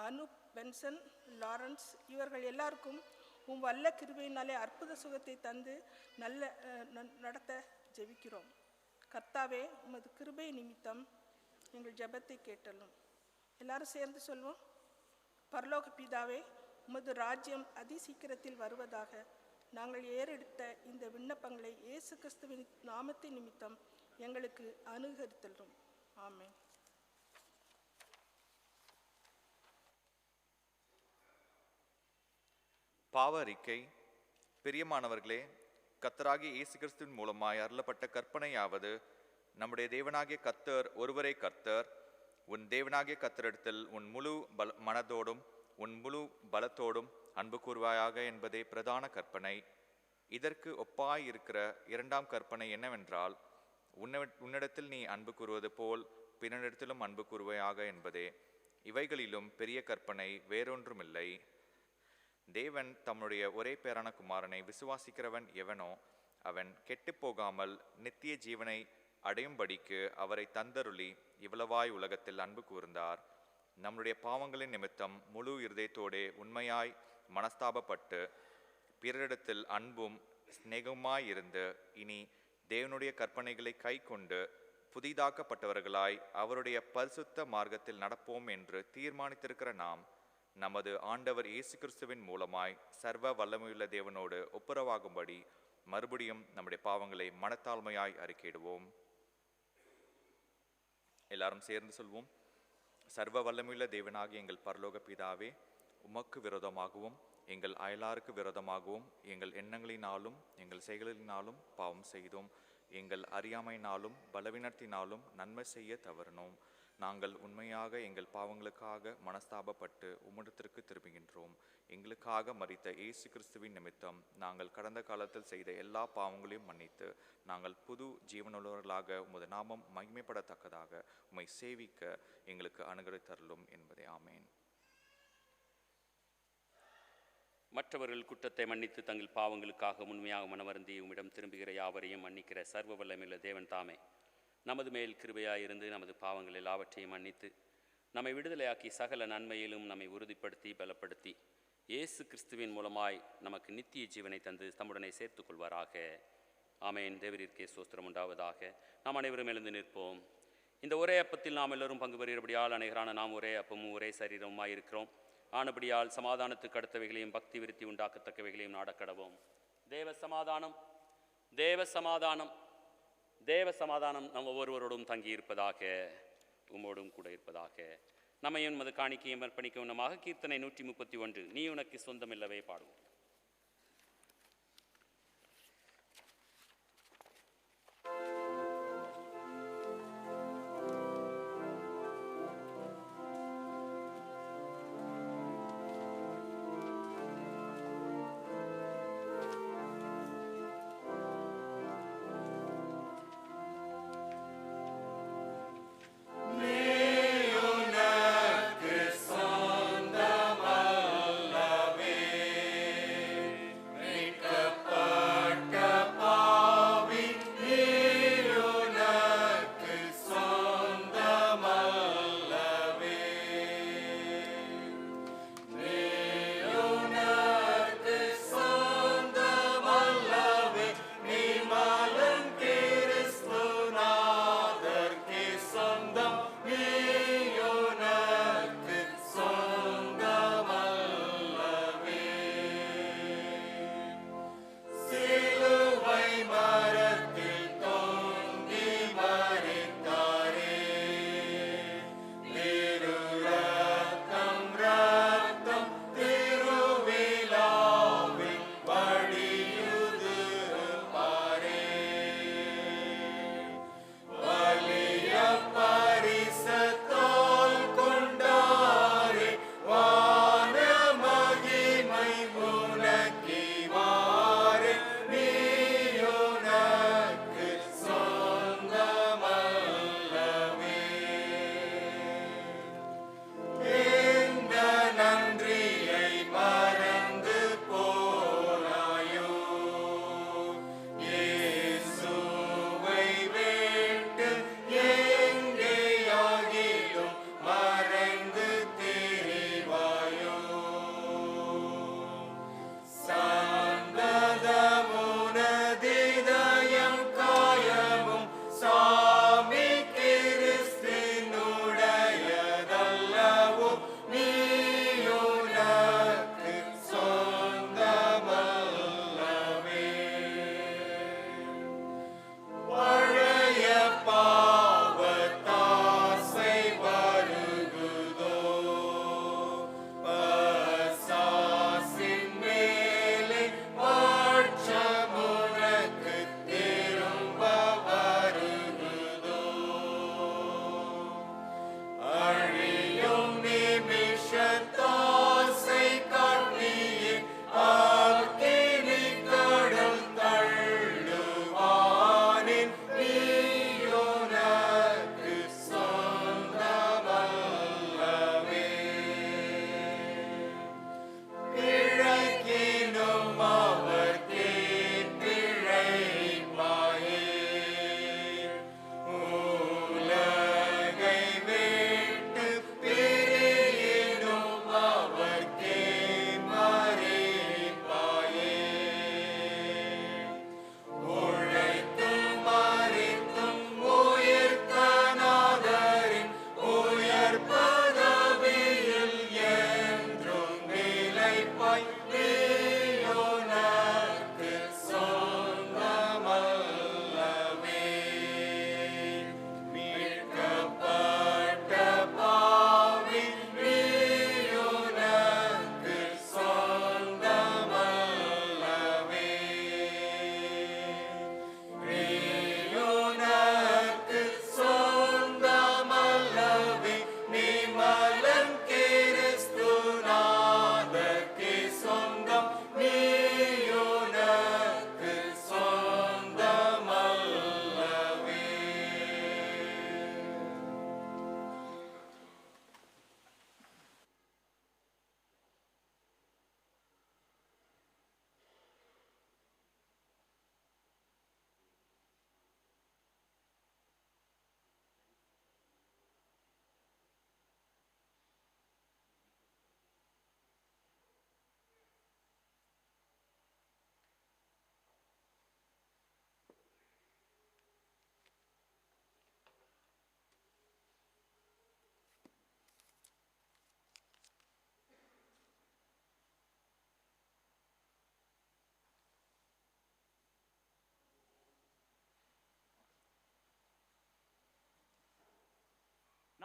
Speaker 6: அனுப் பென்சன், லாரன்ஸ், இவர்கள் எல்லாருக்கும் வல்ல கிருபையினாலே அற்புத சுகத்தை தந்து நடத்த ஜெபிக்கிறோம். கர்த்தாவே, உமது கிருபை நிமித்தம் எங்கள் ஜெபத்தை கேட்டலும். எல்லாரும் சேர்ந்து சொல்வோம். பரலோக பிதாவே, உமது ராஜ்யம் அதிசீக்கிரத்தில் வருவதாக. நாங்கள் ஏறெடுத்த இந்த விண்ணப்பங்களை இயேசு கிறிஸ்துவின் நாமத்தின் நிமித்தம் எங்களுக்கு அனுகரித்தலும். ஆமென்.
Speaker 3: பாவ அறிக்கை. பிரியமானவர்களே, கர்த்தராகிய இயேசு கிறிஸ்துவின் மூலமாய் அருளப்பட்ட கற்பனையாவது, நம்முடைய தேவனாகிய கர்த்தர் ஒருவரே கர்த்தர். உன் தேவனாகிய கர்த்தரிடத்தில் உன் முழு மனதோடும் உன் முழு பலத்தோடும் அன்பு கூர்வாயாக என்பதே பிரதான கற்பனை. இதற்கு ஒப்பாய் இருக்கிற இரண்டாம் கற்பனை என்னவென்றால், உன்னிடத்தில் நீ அன்பு கூறுவது போல் பிறனிடத்திலும் அன்பு கூறுவாயாக என்பதே. இவைகளிலும் பெரிய கற்பனை வேறொன்றுமில்லை. தேவன் தம்முடைய ஒரே பேரான குமாரனை விசுவாசிக்கிறவன் எவனோ அவன் கெட்டுப்போகாமல் நித்திய ஜீவனை அடையும்படிக்கு அவரை தந்தருளி இவ்வளவாய் உலகத்தில் அன்பு கூர்ந்தார். நம்முடைய பாவங்களின் நிமித்தம் முழு இருதயத்தோடே உண்மையாய் மனஸ்தாபப்பட்டு பிறரிடத்தில் அன்பும் சிநேகமாயிருந்து இனி தேவனுடைய கற்பனைகளை கை கொண்டு புதிதாக்கப்பட்டவர்களாய் அவருடைய பரிசுத்த மார்க்கத்தில் நடப்போம் என்று தீர்மானித்திருக்கிற நாம் நமது ஆண்டவர் இயேசு கிறிஸ்துவின் மூலமாய் சர்வ வல்லமையுள்ள தேவனோடு ஒப்புரவாகும்படி மறுபடியும் நம்முடைய பாவங்களை மனத்தாழ்மையாய் அறிக்கையிடுவோம். எல்லாரும் சேர்ந்து சொல்வோம். சர்வ வல்லமையுள்ள தேவனாகிய எங்கள் பரலோக பிதாவே, உமக்கு விரோதமாகவும் எங்கள் அயலாருக்கு விரோதமாகவும் எங்கள் எண்ணங்களினாலும் எங்கள் செயல்களினாலும் பாவம் செய்தோம். எங்கள் அறியாமையினாலும் பலவீனத்தினாலும் நன்மை செய்ய தவறினோம். நாங்கள் உண்மையாக எங்கள் பாவங்களுக்காக மனஸ்தாபப்பட்டு உம்மிடத்திற்கு திரும்புகின்றோம். எங்களுக்காக மரித்த இயேசு கிறிஸ்துவின் நிமித்தம் நாங்கள் கடந்த காலத்தில் செய்த எல்லா பாவங்களையும் மன்னித்து நாங்கள் புது ஜீவனுள்ளவர்களாக உமது நாமம் மகிமைப்படத்தக்கதாக உம்மை சேவிக்க எங்களுக்கு அனுகிரகித்தருளும் என்பதே. ஆமேன்.
Speaker 1: மற்றவர்கள் குற்றத்தை மன்னித்து தங்கள் பாவங்களுக்காக உண்மையாக மனமருந்தி உம்மிடம் திரும்புகிற யாவரையும் மன்னிக்கிற சர்வ வல்லமையுள்ள தேவன் தாமே நமது மேல் கிருபையாயிருந்து நமது பாவங்கள் எல்லாவற்றையும் மன்னித்து நம்மை விடுதலையாக்கி சகல நன்மையிலும் நம்மை உறுதிப்படுத்தி பலப்படுத்தி இயேசு கிறிஸ்துவின் மூலமாய் நமக்கு நித்திய ஜீவனை தந்து தம்முடனே சேர்த்துக் கொள்வாராக. ஆமேன். தேவரீர்க்கே ஸ்தோத்திரம் உண்டாவதாக. நாம் அனைவரும் எழுந்து நிற்போம். இந்த ஒரே அப்பத்தில் நாம் எல்லோரும் பங்கு பெறுகிறபடியால் அனைவரான நாம் ஒரே அப்பமும் ஒரே சரீரமுமாய் இருக்கிறோம். ஆனபடியால் சமாதானத்துக்கு அடுத்தவைகளையும் பக்தி விருத்தி உண்டாக்கத்தக்கவைகளையும் நாடக்கடவோம். தேவ சமாதானம் தேவ சமாதானம் தேவ சமாதானம் நம் ஒவ்வொருவரோடும் தங்கியிருப்பதாக, உம்மோடும் கூட இருப்பதாக. நம்மையும் மது காணிக்கையும் அர்ப்பணிக்க உன்னமாக கீர்த்தனை 131 நீ உனக்கு சொந்தமில்லவே பாடுவோம்.
Speaker 7: சொந்தமல்லவே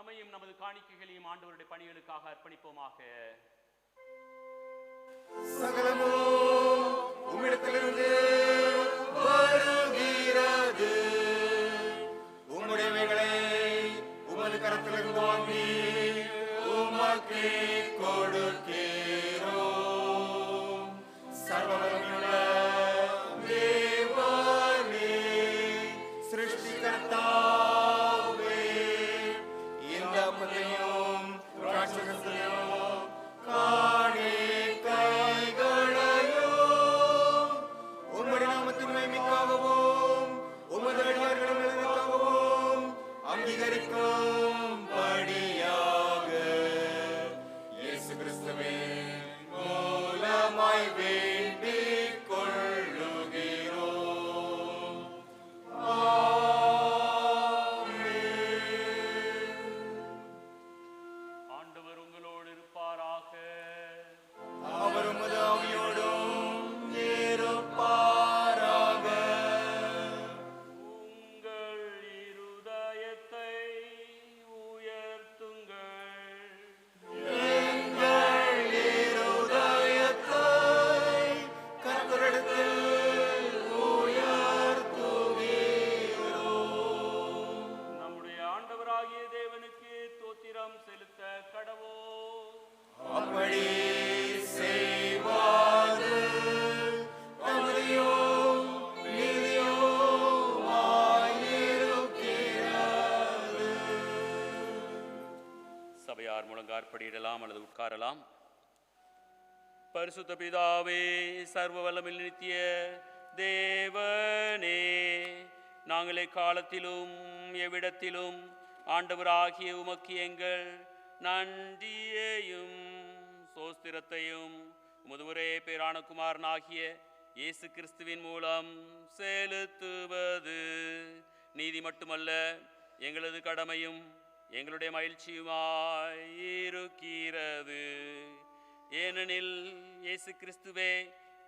Speaker 1: நம்மையும் நமது காணிக்கைகளையும் ஆண்டவருடைய பணிகளுக்காக அர்ப்பணிப்போமாக.
Speaker 7: சகலமோ உம்மிடத்திலிருந்து வருகிறது. உம்முடையவைகளை உமது கரத்திலிருந்து வாங்கி உமக்கு கொடுக்கிறோம். சர்வவல்லமையுள்ள தேவனே, சிருஷ்டிகர்த்தாவே, இந்த அப்பத்தையும் திராட்சைரசத்தையும் காணிக்கைகளையும் உம்முடைய நாமத்தின் மகிமைக்காகவும் உமது அடியார்களின் நலனுக்காகவும் அங்கீகரிக்கும்படியாக இயேசு கிறிஸ்துவின் மூலமாய் வேண்டிக் கொள்ளுகிறோம்.
Speaker 1: ஆண்டவர் உங்களோடு இருப்பாராக.
Speaker 7: அவர் உமது ஆவியோடும் இருப்பாராக.
Speaker 1: உங்கள் இருதயத்தை உயர்த்துங்கள்.
Speaker 7: எங்கள் இருதயத்தை கர்த்தரிடத்தில் உயர்த்துகிறோம்.
Speaker 1: நம்முடைய ஆண்டவராகிய தேவனுக்கு தோத்திரம் செலுத்த கடவோம்.
Speaker 7: அப்படி செய்வாது தகுதியும் நீதியுமாயிருக்கிறது.
Speaker 1: சபையார் முழங்காற்படியிடலாம் அல்லது உட்காரலாம். பரிசுத்த பிதாவே, சர்வ வல்லமையில் நித்திய தேவனே, நாங்கள் எக்காலத்திலும் எவ்விடத்திலும் ஆண்டவராகிய உமக்கு எங்கள் நன்றியையும் சோஸ்திரத்தையும் உமது ஒரே பேரான குமாரனாகிய இயேசு கிறிஸ்துவின் மூலம் செலுத்துவது நீதி மட்டுமல்ல, எங்களது கடமையும் எங்களுடைய மகிழ்ச்சியுமாய் இருக்கிறது. ஏனெனில் இயேசு கிறிஸ்துவே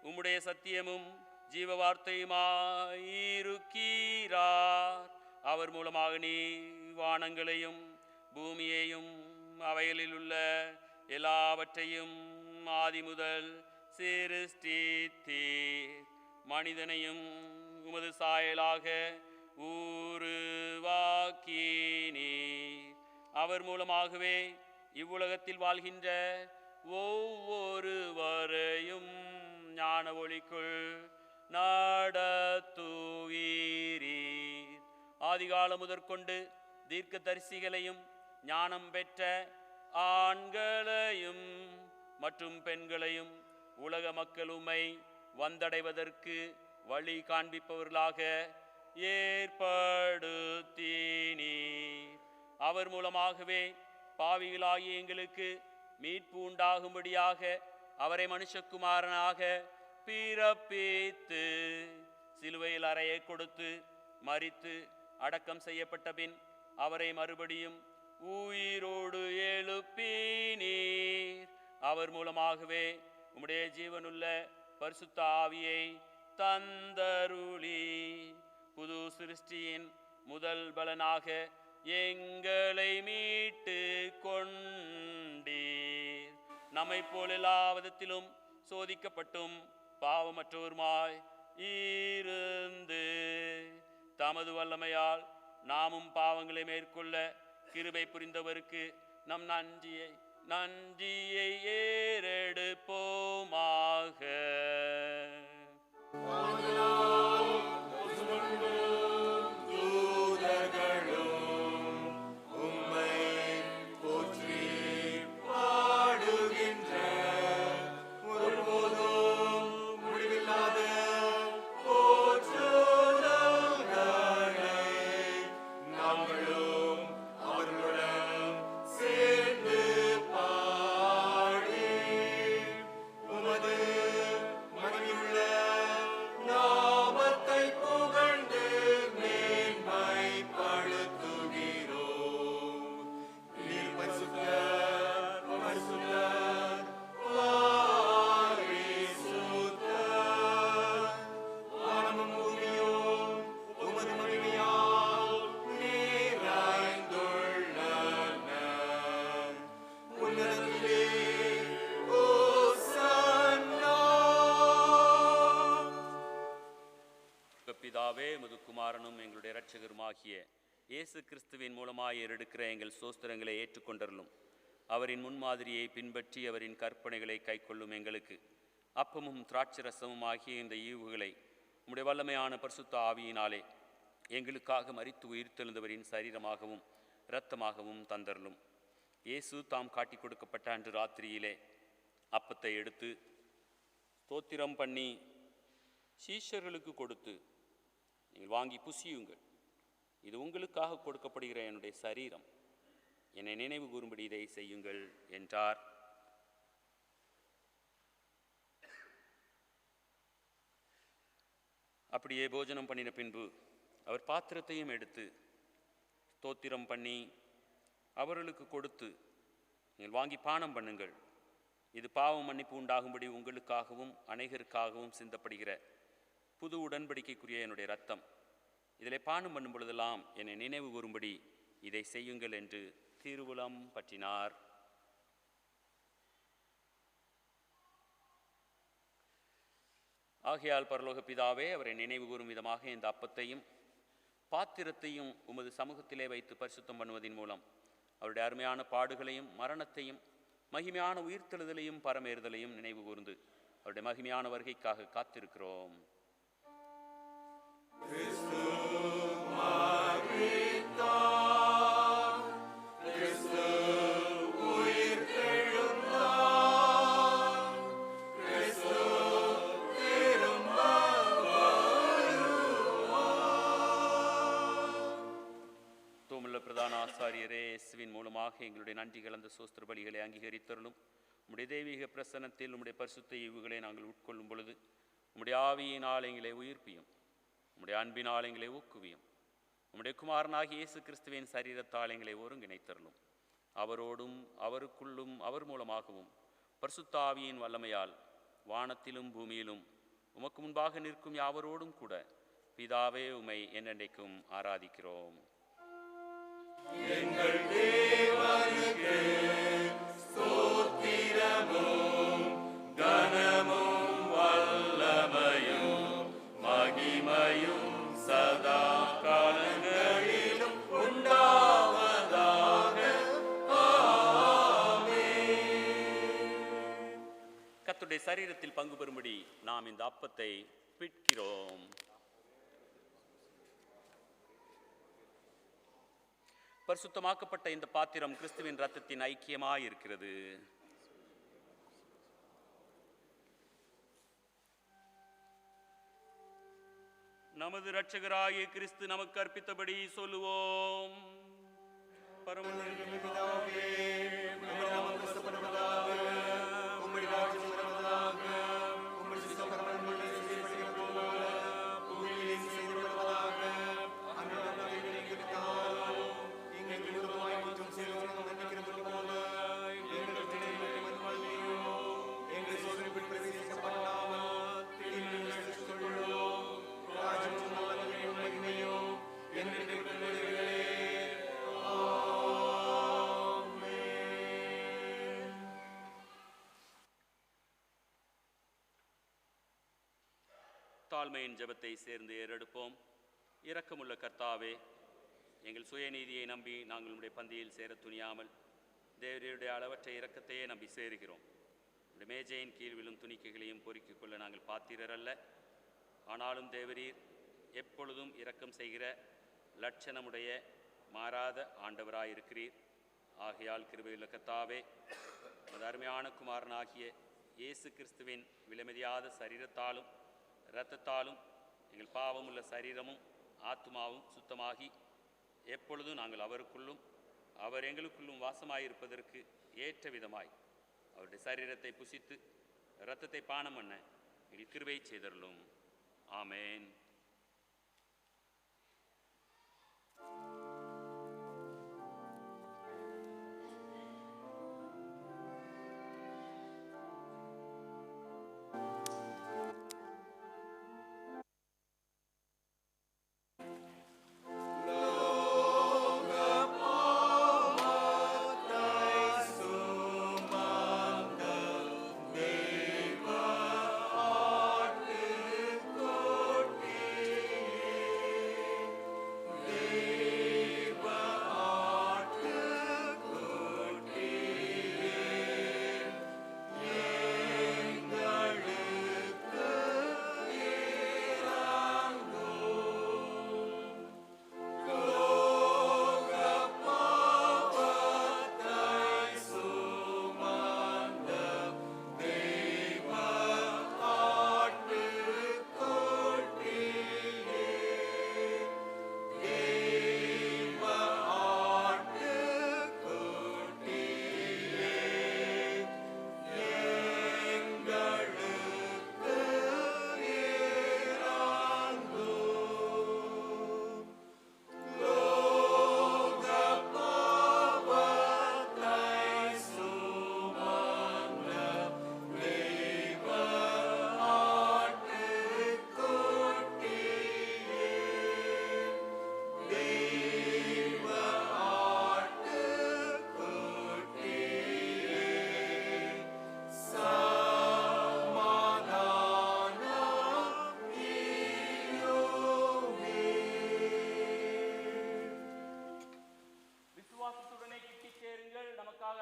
Speaker 1: உம்முடைய சத்தியமும் ஜீவ வார்த்தையுமாய் இருக்கிறார். அவர் மூலமாக நீ வானங்களையும் பூமியையும் அவைகளில் உள்ள எல்லாவற்றையும் ஆதி முதல் சிருஷ்டித்தீர். மனிதனையும் உமது சாயலாக உருவாக்கினீர். அவர் மூலமாகவே இவ்வுலகத்தில் வாழ்கின்ற ஒவ்வொருவரையும் ஞான ஒளிக்குள் நடத்துவீரீர். ஆதிகாலம் முதற்கொண்டு தீர்க்க தரிசிகளையும் ஞானம் பெற்ற ஆண்களையும் மற்றும் பெண்களையும் உலக மக்கள் உம்மை வந்தடைவதற்கு வழி காண்பிப்பவர்களாக ஏற்படுத்தினீர். அவர் மூலமாகவே பாவிகளாகிய எங்களுக்கு மீட்பு உண்டாகும்படியாக அவரை மனுஷகுமாரனாக பிறப்பித்து சிலுவையில் அறையை கொடுத்து மரித்து அடக்கம் செய்யப்பட்ட பின் அவரை மறுபடியும் உயிரோடு எழுப்பினீர். அவர் மூலமாகவே உம்முடைய ஜீவனுள்ள பரிசுத்த ஆவியை தந்தருளி புது சிருஷ்டியின் முதல் பலனாக எங்களை மீட்டு கொண்டீர். நம்மை போல் எல்லா விதத்திலும் சோதிக்கப்பட்டும் பாவமற்றோருமாய் இருந்து தமது வல்லமையால் நாமும் பாவங்களை மேற்கொள்ள கிருபை புரிந்தவருக்கு நம் நன்றியை ஏறெடுப்போமாக.
Speaker 7: மகிமையுள்ள
Speaker 1: ஆகிய இயேசு கிறிஸ்துவின் மூலமாய் ஏறெடுக்கிற எங்கள் சோஸ்திரங்களை ஏற்றுக்கொண்டருளும். அவரின் முன்மாதிரியை பின்பற்றி அவரின் கற்பனைகளை கைக்கொள்ளும் எங்களுக்கு அப்பமும் திராட்சரசமும் ஆகிய இந்த ஈவுகளை உம்முடைய வல்லமையான பரிசுத்த ஆவியினாலே எங்களுக்காக மரித்து உயிர்த்தெழுந்தவரின் சரீரமாகவும் இரத்தமாகவும் தந்தருளும். இயேசு தாம் காட்டி கொடுக்கப்பட்ட அன்று ராத்திரியிலே அப்பத்தை எடுத்து ஸ்தோத்திரம் பண்ணி சீஷர்களுக்கு கொடுத்து, நீங்கள் வாங்கி புசியுங்கள், இது உங்களுக்காக கொடுக்கப்படுகிற என்னுடைய சரீரம், என்னை நினைவு கூறும்படி இதை செய்யுங்கள் என்றார். அப்படியே போஜனம் பண்ணின பின்பு அவர் பாத்திரத்தையும் எடுத்து ஸ்தோத்திரம் பண்ணி அவர்களுக்கு கொடுத்து, நீங்கள் வாங்கி பானம் பண்ணுங்கள், இது பாவ மன்னிப்பு உண்டாகும்படி உங்களுக்காகவும் அநேகருக்காகவும் சிந்தப்படுகிற புது உடன்படிக்கைக்குரிய என்னுடைய இரத்தம், இதிலே பானம் பண்ணும் பொழுதெல்லாம் என்னை நினைவு கூறும்படி இதை செய்யுங்கள் என்று திருவுளம் பற்றினார். ஆகையால் பரலோக பிதாவே, அவரை நினைவு கூறும் விதமாக இந்த அப்பத்தையும் பாத்திரத்தையும் உமது சமூகத்திலே வைத்து பரிசுத்தம் பண்ணுவதன் மூலம் அவருடைய அருமையான பாடுகளையும் மரணத்தையும் மகிமையான உயிர்த்தெழுதலையும் பரமேறுதலையும் நினைவு கூர்ந்து அவருடைய மகிமையான வருகைக்காக காத்திருக்கிறோம். பிரதான ஆசாரியரே, இயேசுவின் மூலமாக எங்களுடைய நன்றி கலந்த சோஸ்திர பலிகளை அங்கீகரித்தருளும். உம்முடைய தெய்வீக பிரசன்னத்தில் உம்முடைய பரிசுத்த ஈவுகளை நாங்கள் உட்கொள்ளும் பொழுது உம்முடைய ஆவியினால் எங்களை உயிர்ப்பியும், உம்முடைய அன்பினால் எங்களை ஊக்குவியும். உம்முடைய குமாரனாகிய இயேசு கிறிஸ்துவின் சரீரத்தால் எங்களை ஒருங்கிணைத்தருளும். அவரோடும் அவருக்குள்ளும் அவர் மூலமாகவும் பரிசுத்த ஆவியின் வல்லமையால் வானத்திலும் பூமியிலும் உமக்கு முன்பாக நிற்கும் யாவரோடும் கூட பிதாவே உம்மை என்றென்றைக்கும் ஆராதிக்கிறோம்.
Speaker 7: எங்கள் தேவனுக்கு ஸ்தோத்திரமும் கனமும் வல்லமையும் மகிமையும் சதா காலங்களிலும் உண்டாவதாக.
Speaker 1: கர்த்தருடைய சரீரத்தில் பங்கு பெறும்படி நாம் இந்த அப்பத்தை பிட்கிறோம். பரிசுத்தமாக்கப்பட்ட இந்த பாத்திரம் கிறிஸ்துவின் இரத்தத்தின் ஐக்கியமாய் இருக்கிறது. நமது இரட்சகராகிய கிறிஸ்து நமக்கு அர்ப்பித்தபடி சொல்லுவோம். தாழ்மையின் ஜெபத்தை சேர்ந்து ஏறெடுப்போம். இரக்கமுள்ள கர்த்தாவே, எங்கள் சுயநீதியை நம்பி நாங்கள் உம்முடைய பந்தியில் சேர துணியாமல் தேவருடைய அளவற்ற இரக்கத்தையே நம்பி சேருகிறோம். உடைய மேஜையின் கீழ் விழும் துணிக்கைகளையும் பொறுக்கிக் கொள்ள நாங்கள் பாத்திரர் அல்ல. ஆனாலும் தேவரீர் எப்பொழுதும் இரக்கம் செய்கிற லட்சணமுடைய மாறாத ஆண்டவராயிருக்கிறீர். ஆகையால் கிருபையுள்ள கர்த்தாவே, உமது அருமையான குமாரனாகிய இயேசு கிறிஸ்துவின் விலைமதியாத சரீரத்தாலும் இரத்தத்தாலும் எங்கள் பாவமுள்ள சரீரமும் ஆத்மாவும் சுத்தமாகி எப்பொழுதும் நாங்கள் அவருக்குள்ளும் அவர் எங்களுக்குள்ளும் வாசமாயிருப்பதற்கு ஏற்ற விதமாய் அவருடைய சரீரத்தை புசித்து இரத்தத்தை பானம் பண்ண எங்கள் கிருபை செய்தருளும். ஆமேன்.
Speaker 7: Amen.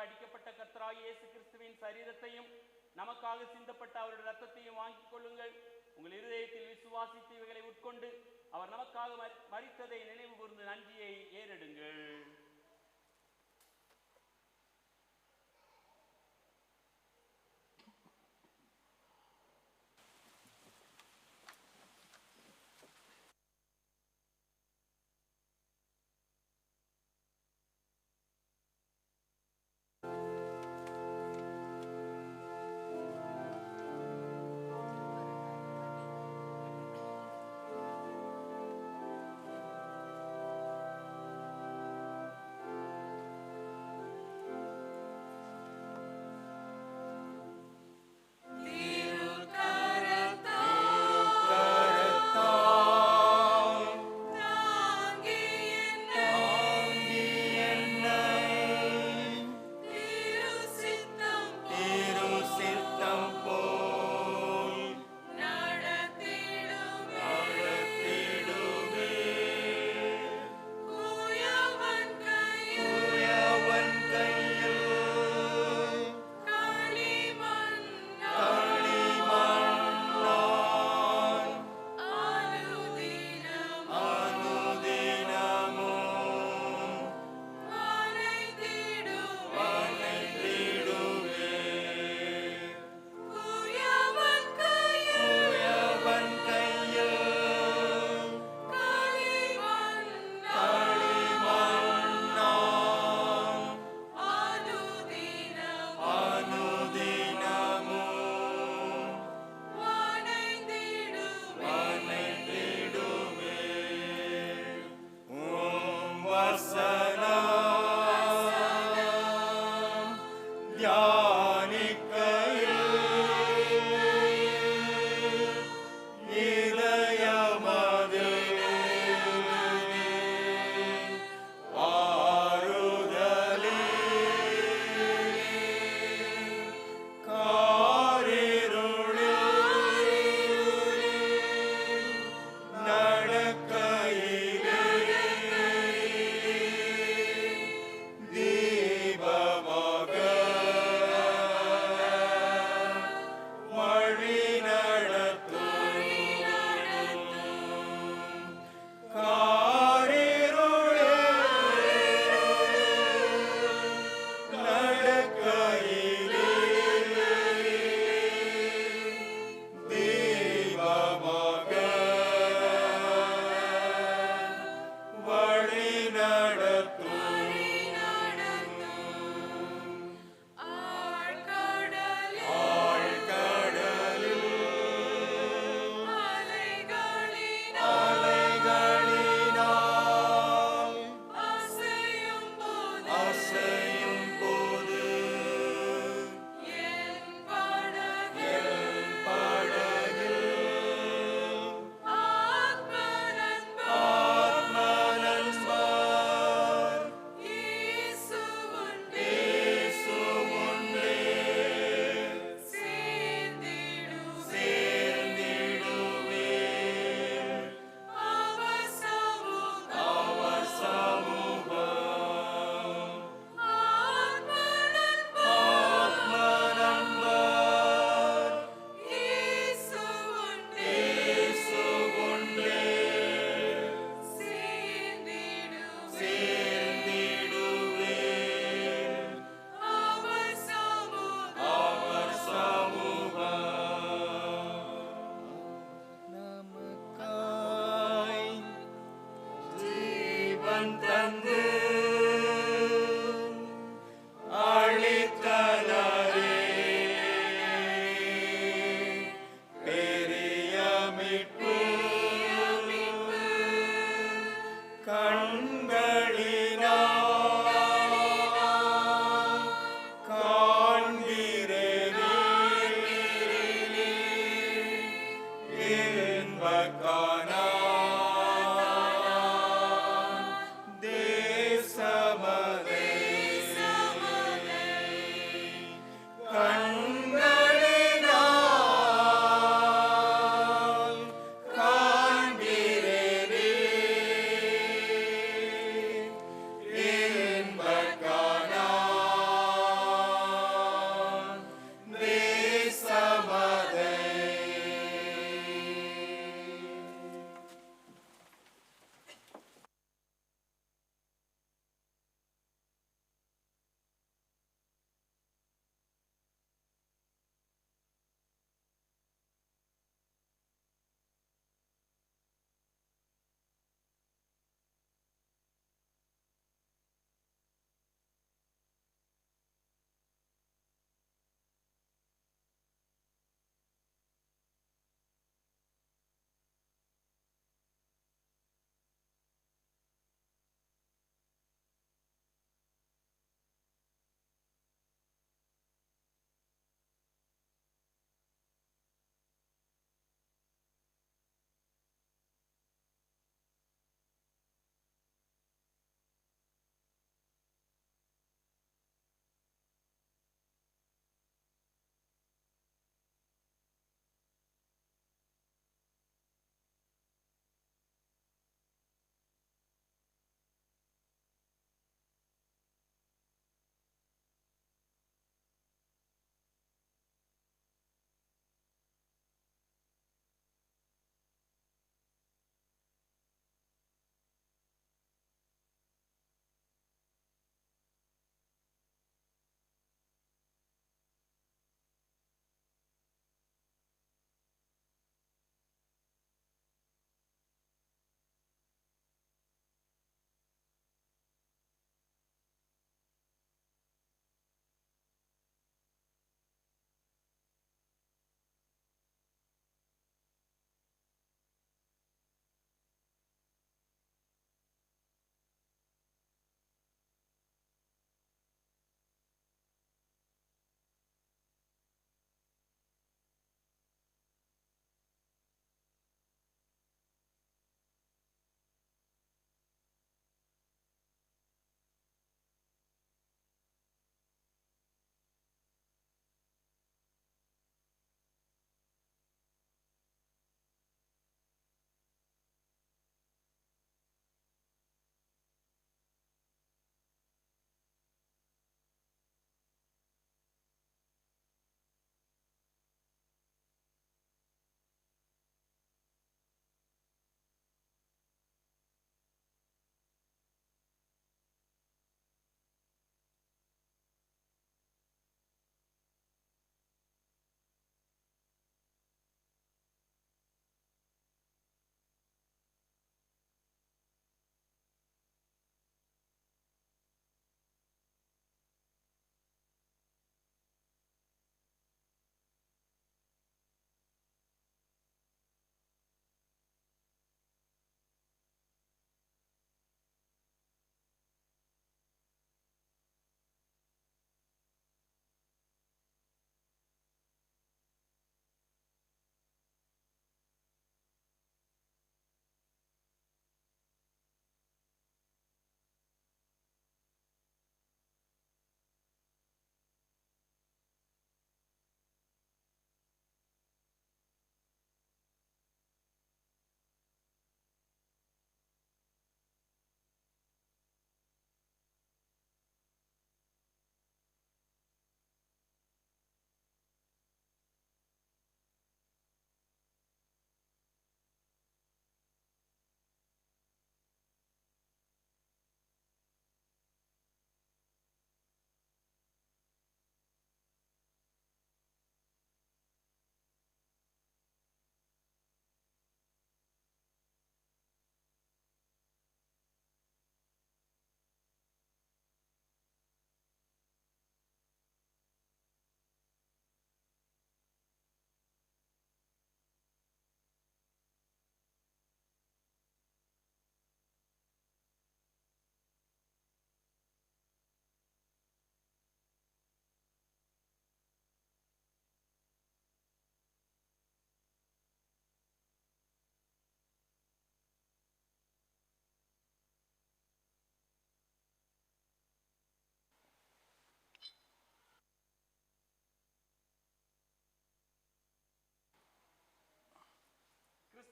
Speaker 1: அடிக்கப்பட்ட கர்த்தராகிய இயேசு கிறிஸ்துவின் சரீரத்தையும் நமக்காக சிந்தப்பட்ட அவருடைய இரத்தத்தையும் வாங்கிக் கொள்ளுங்கள். உங்கள் இருதயத்தில் விசுவாசித்து இவைகளை உட்கொண்டு அவர் நமக்காக மரித்ததை நினைவு கூர்ந்து நன்றியை ஏறெடுங்கள்.
Speaker 7: தீபமாக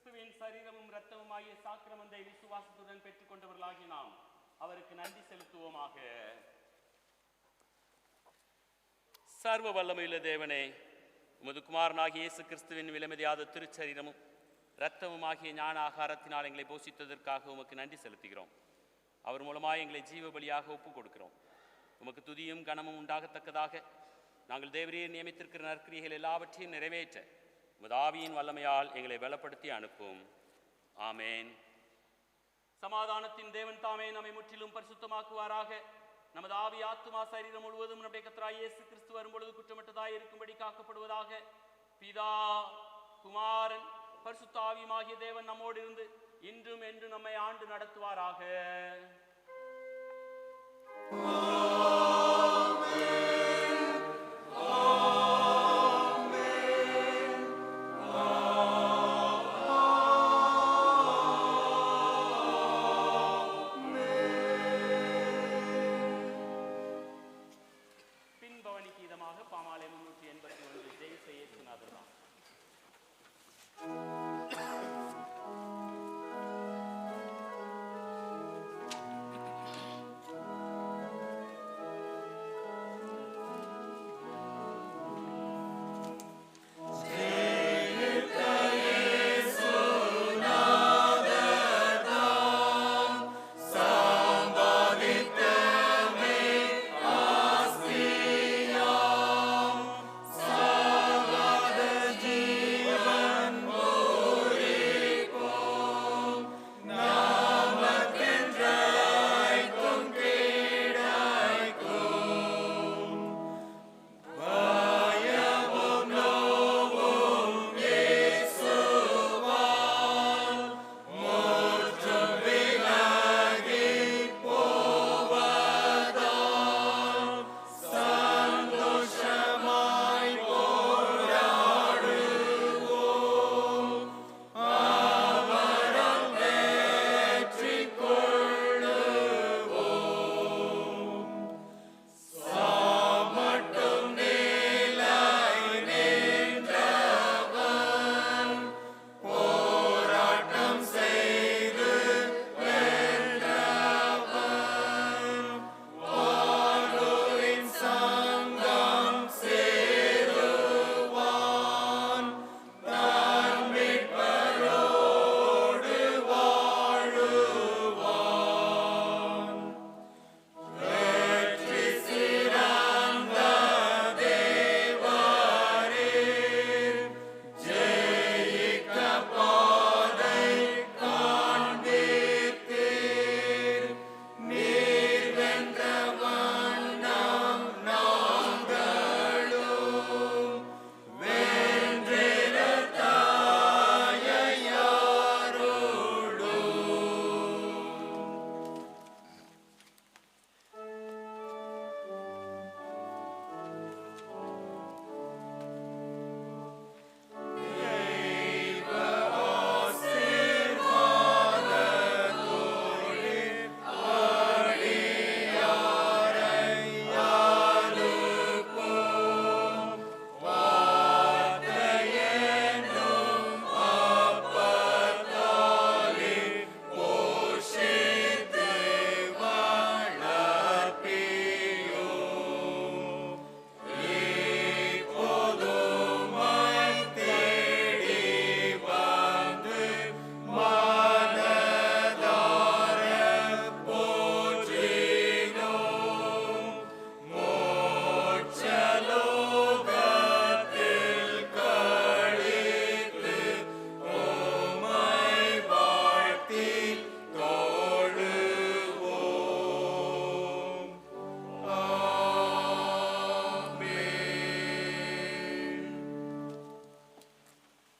Speaker 1: கிறிஸ்துவின் சரீரமும் இரத்தமுமாகிய சாக்கிரமந்தை விசுவாசத்துடன் பெற்றுக்கொண்டவர்களாகி நாம் அவருக்கு நன்றி செலுத்துவோமாக. சர்வ வல்லமையுள்ள தேவனே, உமது குமாரனாகிய இயேசு கிறிஸ்துவின் விலைமதியாத திருச்சரீரமும் இரத்தமுமாகிய ஞான ஆகாரத்தினால் எங்களை போஷித்ததற்காக உமக்கு நன்றி செலுத்துகிறோம். அவர் மூலமாக எங்களை ஜீவ பலியாக ஒப்புக் கொடுக்கிறோம். உமக்கு துதியும் கனமும் உண்டாகத்தக்கதாக நாங்கள் தேவரீர் நியமித்திருக்கிற நற்கிரியைகள் எல்லாவற்றையும் நிறைவேற்ற உமது ஆவியின் வல்லமையால் எங்களை பலப்படுத்தி அனுப்பும். ஆமேன். சமாதானத்தின் தேவன் தாமே நம்மை முற்றிலும் பரிசுத்தமாக்குவாராக. நமது ஆவி ஆத்துமா சரீரம் முழுவதும் நம்முடைய கர்த்தராகிய இயேசு கிறிஸ்து வரும்பொழுது குற்றமற்றதாய் இருக்கும்படி காக்கப்படுவதாக. பிதா, குமாரன், பரிசுத்த ஆவியுமாகிய தேவன் நம்மோடு இருந்து இன்றும் என்று நம்மை ஆண்டு நடத்துவாராக. பின்பவனி கீதமாக பாமாலை 381 ஜெயிச இயேசுநாதர் தான்.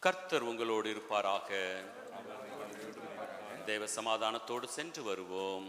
Speaker 1: கர்த்தர் உங்களோடு இருப்பாராக. தேவ சமாதானத்தோடு சென்று வருவோம்.